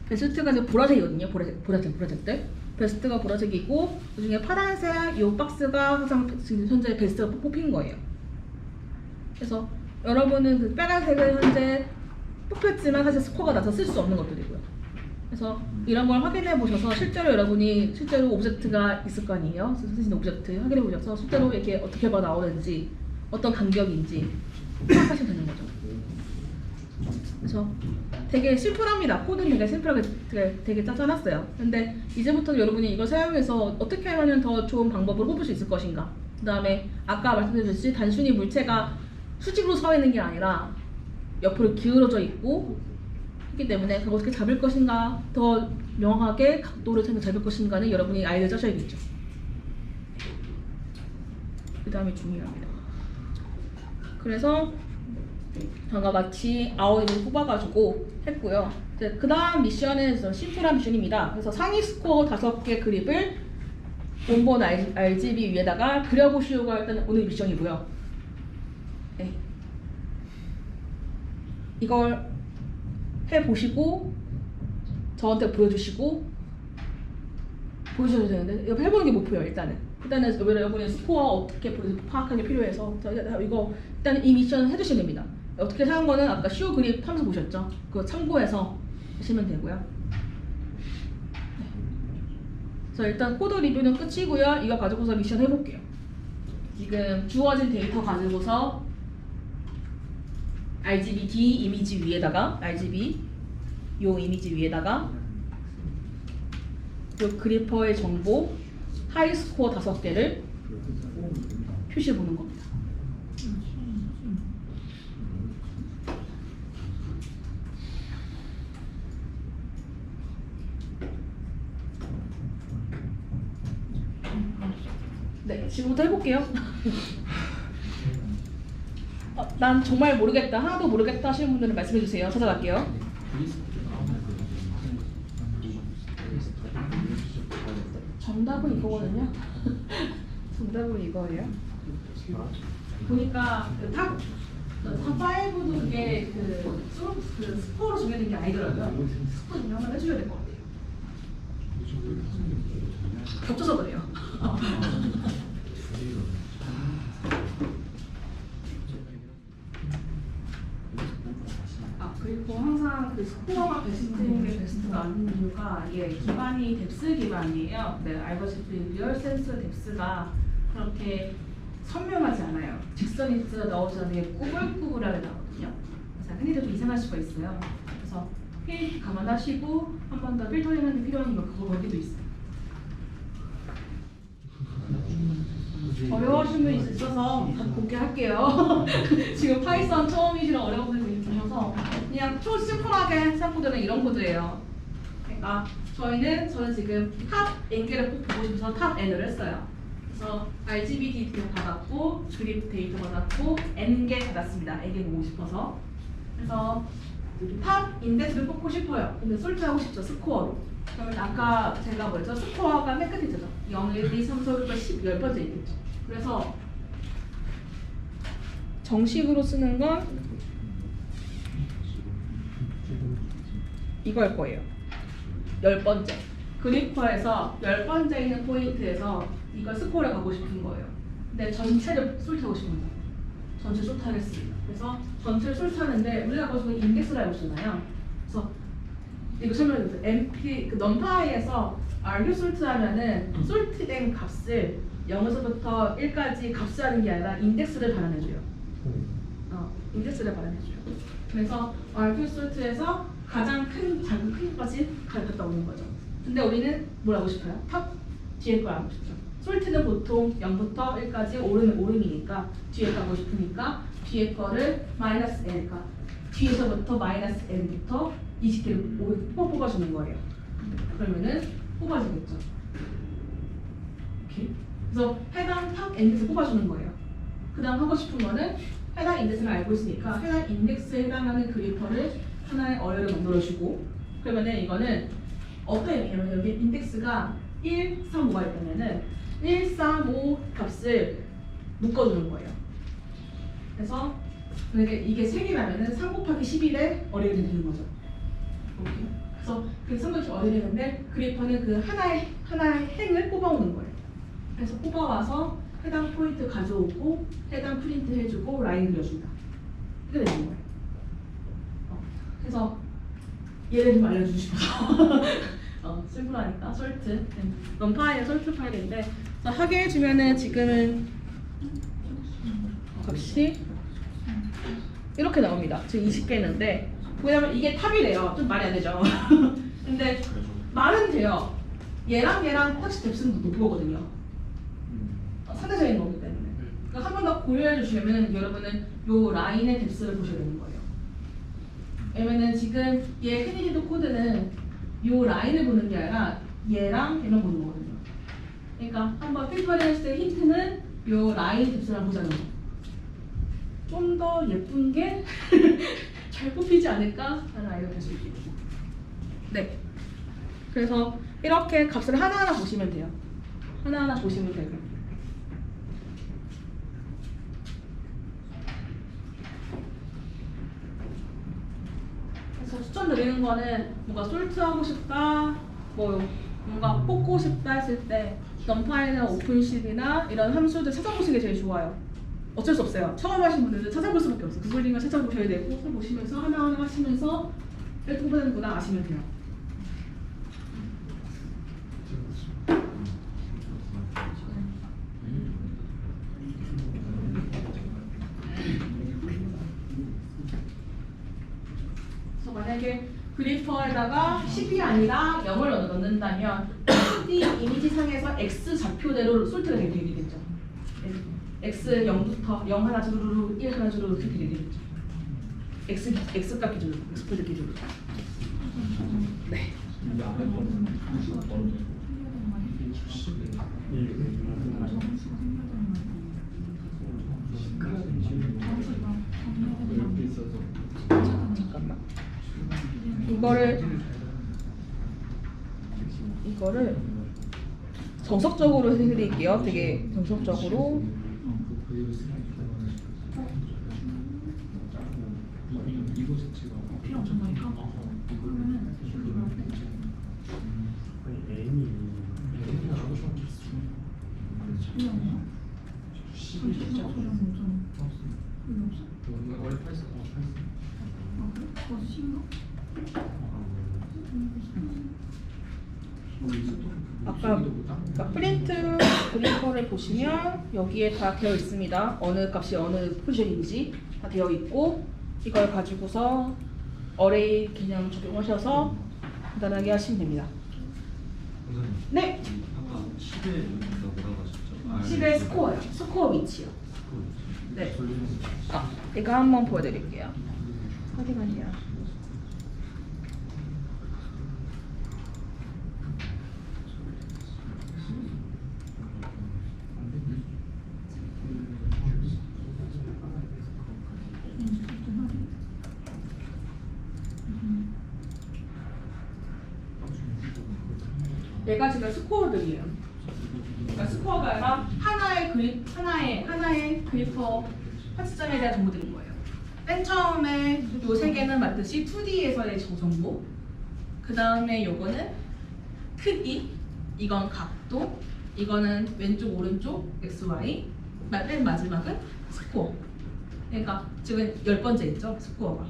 베스트가 이제 보라색이거든요. 보라색들. 베스트가 보라색이고 그중에 파란색 이 박스가 항상 지금 현재 베스트가 뽑힌 거예요. 그래서 여러분은 그 빨간색을 현재 뽑혔지만 사실 스코어가 나서 쓸 수 없는 것들이고요. 그래서 이런 걸 확인해 보셔서 실제로 여러분이 실제로 오브젝트가 있을 거 아니에요. 쓰신 오브젝트 확인해 보셔서 실제로 이게 어떻게 봐 나오는지 어떤 간격인지 파악하시면 되는 거죠. 그래서 되게 심플합니다. 코드는 되게 심플하게 되게 짜져놨어요. 근데 이제부터 여러분이 이걸 사용해서 어떻게 하면 더 좋은 방법을 뽑을 수 있을 것인가. 그 다음에 아까 말씀드렸듯이 단순히 물체가 수직으로 서 있는 게 아니라 옆으로 기울어져 있고 있기 때문에 그걸 어떻게 잡을 것인가, 더 명확하게 각도를 잡을 것인가는 여러분이 아이디어를 짜셔야겠죠. 그 다음이 중요합니다. 그래서 다음과 같이 아웃을 뽑아가지고 했고요. 그 다음 미션은 심플한 미션입니다. 그래서 상위 스코어 5개 그립을 원본 RGB 위에다가 그려보시오가 일단 오늘 미션이고요. 네. 이걸 해보시고 저한테 보여주셔도 되는데 이거 해보는 게 목표예요. 일단은 여러분의 스코어 어떻게 파악하는 게 필요해서 이거 일단 이 미션 해주시면 됩니다. 어떻게 사는 거는 아까 쇼 그립 함수 보셨죠? 그거 참고해서 하시면 되고요. 네. 그래서 일단 코드 리뷰는 끝이고요. 이거 가지고서 미션 해볼게요. 지금 주어진 데이터 가지고서 RGB D 이미지 위에다가 RGB 요 이미지 위에다가 요 그리퍼의 정보 하이 스코어 5개를 표시해 보는 겁니다. 네, 지금부터 해볼게요. 난 정말 모르겠다, 하나도 모르겠다 하시는 분들은 말씀해주세요. 찾아갈게요. 정답은 이거거든요. 정답은 이거예요. 보니까 탑 탑5도 그게 그 스코어로 정해진 게 아니더라고요. 스코어 좀 한번 해줘야 될 것 같아요. 겹쳐서 그래요. 그리고 항상 그 스코어가 베스트인 게 베스트가 아닌 이유가 이게 기반이 뎁스 기반이에요. 네, 알고시피 리얼센스 뎁스가 그렇게 선명하지 않아요. 직선이 넣어서 되게 꾸불꾸불하게 나오거든요. 그래서 흔히들 좀 이상할 수가 있어요. 그래서 필 감안하시고 한 번 더 필터링하는 게 필요한 거 그거 거기도 있어요. 어려우신 분이 있어서 다 공개할게요. 지금 파이썬 처음이시라 어려운 분이 있으셔서 그냥 심플하게 시작 코드는 이런 코드예요. 그러니까 저는 지금 탑 N개를 꼭 보고 싶어서 탑 N을 했어요. 그래서 RGB 데이터 받았고 그립 데이터 받았고 N개 받았습니다. N개 보고 싶어서. 그래서 탑 인덱스를 뽑고 싶어요. 근데 솔트하고 싶죠, 스코어로. 그러면 아까 제가 뭐였죠? 스코어가 맨 끝에 있죠. 0, 1, 2, 3, 4, 5, 6, 10, 10번째 있겠죠. 그래서 정식으로 쓰는 건 이걸 거예요. 10번째. 그리퍼에서 10번째 있는 포인트에서 이걸 스코어를 가고 싶은 거예요. 근데 전체를 솔트하고 싶은 거죠. 전체 솔트하겠습니다. 그래서 전체를 솔트하는데 우리가 거기서 인덱스를 알고 있잖아요. 그래서 이거 설명해주세요. MP, 그 넘파이에서 arg 솔트하면은 솔트된 값을 0에서부터 1까지 값을 하는 게 아니라 인덱스를 발현해줘요. 인덱스를 발현해줘요. 그래서 arg 솔트에서 가장 작은 큰 것까지 갔다 오는 거죠. 근데 우리는 뭘 하고 싶어요? 탑 뒤에 걸 하고 싶죠. 솔트는 보통 0부터 1까지 오름이니까 뒤에 가고 싶으니까 뒤에 거를 마이너스 n니까 뒤에서부터 마이너스 n부터 20개를 뽑아주는 거예요. 그러면은 뽑아주겠죠. 오케이. 그래서 해당 탑 인덱스 뽑아주는 거예요. 그 다음 하고 싶은 거는 해당 인덱스를 알고 있으니까 해당 인덱스에 해당하는 그리퍼를 하나의 어뢰를 만들어주고 그러면은 이거는 어떤 의미냐면 여기 인덱스가 1, 3, 5가 있다면은 1, 3, 5 값을 묶어주는 거예요. 그래서 만약에 이게 3개라면은 3 곱하기 11에 어뢰가 되는 거죠. 오케이. 그래서 그 3 곱하기 어뢰가 되는데 그리퍼는 그 하나의 행을 뽑아오는 거예요. 그래서 뽑아와서 해당 포인트 가져오고 해당 프린트 해주고 라인 그려준다. 이렇게 되는 거예요. 그래서 얘를 좀 알려주고 싶어서 심플하니까 솔트 넘파이의 솔트 파일인데 하게 해주면은 지금은 값이 이렇게 나옵니다. 지금 20개인데 왜냐면 이게 탑이래요. 좀 말이 안 되죠. 근데 말은 돼요. 얘랑 확실히 뎁스는 높은 거거든요. 상대적인 거기 때문에. 그러니까 한 번 더 고려해 주시려면 여러분은 요 라인의 뎁스를 보셔야 되는 거예요. 왜냐면은 지금 얘 크니디도 코드는 요 라인을 보는 게 아니라 얘랑 얘만 보는 거거든요. 그러니까 한번 필터링 했을 때 힌트는 요 라인 뎁스랑 보자는 거. 좀 더 예쁜 게 잘 뽑히지 않을까 하는 아이디어가 될 수 있겠죠. 네. 그래서 이렇게 값을 하나하나 보시면 돼요. 하나하나 보시면 되고. 그래서 추천드리는 거는 뭔가 솔트하고 싶다, 뭔가 뽑고 싶다 했을 때 넘파이나 오픈십이나 이런 함수들 찾아보시는 게 제일 좋아요. 어쩔 수 없어요. 처음 하신 분들은 찾아볼 수밖에 없어요. 구글링을 찾아보셔야 되고 보시면서 하나하나 하시면서 이렇게 뽑아내는구나 아시면 돼요. 그래서 만약에 그리퍼에다가 10이 아니라 0을 넣는다면 2D 이미지 상에서 X 좌표대로 솔트가 되겠죠. X 0부터 0 하나 주르르 1 하나 주르르 이렇게 되겠죠. X값 기준으로, X표들 기준으로. 네. 잠깐만. 이거를 정석적으로 해드릴게요. 되게 정석적으로. 이거 자체가 필요 없는 거니까. 그러면은 N이 진짜 소장 없잖아. 여기 없어? 원래 8선 아 그래? 너 C인가? 아까 그러니까 프린트 그래퍼를 보시면 여기에 다 되어 있습니다. 어느 값이 어느 포지션인지 다 되어 있고 이걸 가지고서 어레이 개념 적용하셔서 간단하게 하시면 됩니다. 네, 아까 10에 뭐라고 하셨죠? 10의 스코어요. 스코어 위치요. 네. 아, 이거 한번 보여드릴게요. 어디가냐? 얘가 지금 스코어들이에요. 그러니까 스코어가 아니라 하나의 그리퍼 파츠점에 대한 정보들인 거예요. 맨 처음에 요 세 개는 맞듯이 2D에서의 정보. 그 다음에 요거는 크기, 이건 각도, 이거는 왼쪽 오른쪽 XY. 맨 마지막은 스코어. 그러니까 지금 10번째 있죠 스코어가.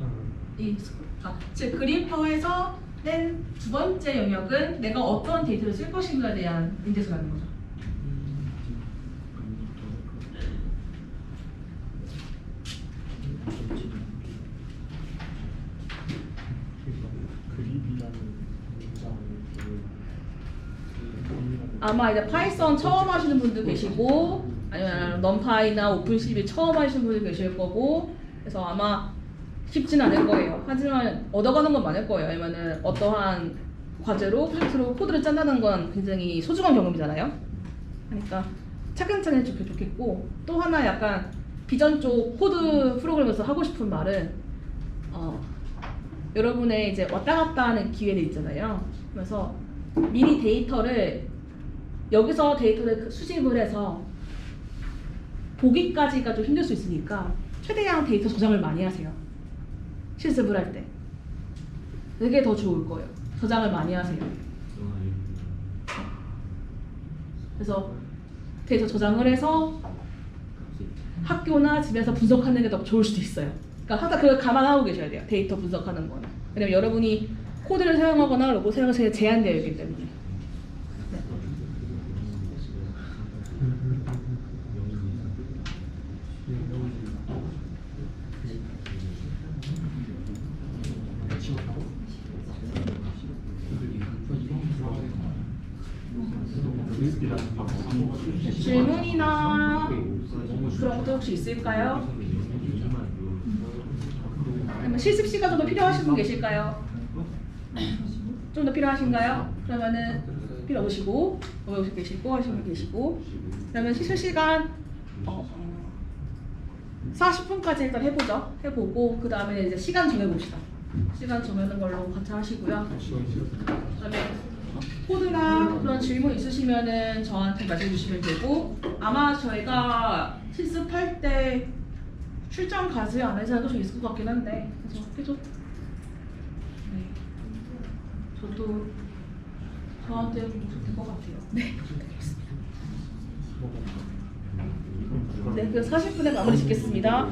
이 스코어가 즉 그리퍼에서 낸 두 번째 영역은 내가 어떤 데이터를 쓸 것인가에 대한 인덱스라는 거죠. 아마 이제 파이썬 처음 하시는 분도 계시고 아니면 넘파이나 오픈CV 처음 하시는 분도 계실 거고 그래서 아마 쉽진 않을 거예요. 하지만 얻어가는 건 많을 거예요. 아니면은 어떠한 과제로 프로젝트로 코드를 짠다는 건 굉장히 소중한 경험이잖아요. 그러니까 차근차근 해주면 좋겠고 또 하나 약간 비전 쪽 코드 프로그램에서 하고 싶은 말은 여러분의 이제 왔다 갔다 하는 기회들 있잖아요. 그래서 미리 데이터를 여기서 데이터를 수집을 해서 보기까지가 좀 힘들 수 있으니까 최대한 데이터 저장을 많이 하세요. 실습을 할 때. 그게 더 좋을 거예요. 저장을 많이 하세요. 그래서 데이터 저장을 해서 학교나 집에서 분석하는 게 더 좋을 수도 있어요. 그러니까 항상 그걸 감안하고 계셔야 돼요. 데이터 분석하는 거는. 왜냐면 여러분이 코드를 사용하거나 로봇 사용에 제한되어 있기 때문에. 네. 질문이나 그런 것도 혹시 있을까요? 아니면 실습 시간 좀 더 필요하신 분 계실까요? 좀 더 필요하신가요? 그러면은 필요 없으시고 계시고 하시는 분 계시고 그러면 실습 시간 40분까지 일단 해보죠. 해보고 그 다음에 이제 시간 정해봅시다. 시간 정하는 걸로 같이 하시고요. 그다음에 코드나 그런 질문 있으시면은 저한테 말씀해 주시면 되고 아마 저희가 실습할 때 출장 가세요 안 하시는 좀 있을 것 같긴 한데 그래서 계속 네 저도 저한테 될 것 같아요. 네. 네, 그 40분에 마무리 짓겠습니다.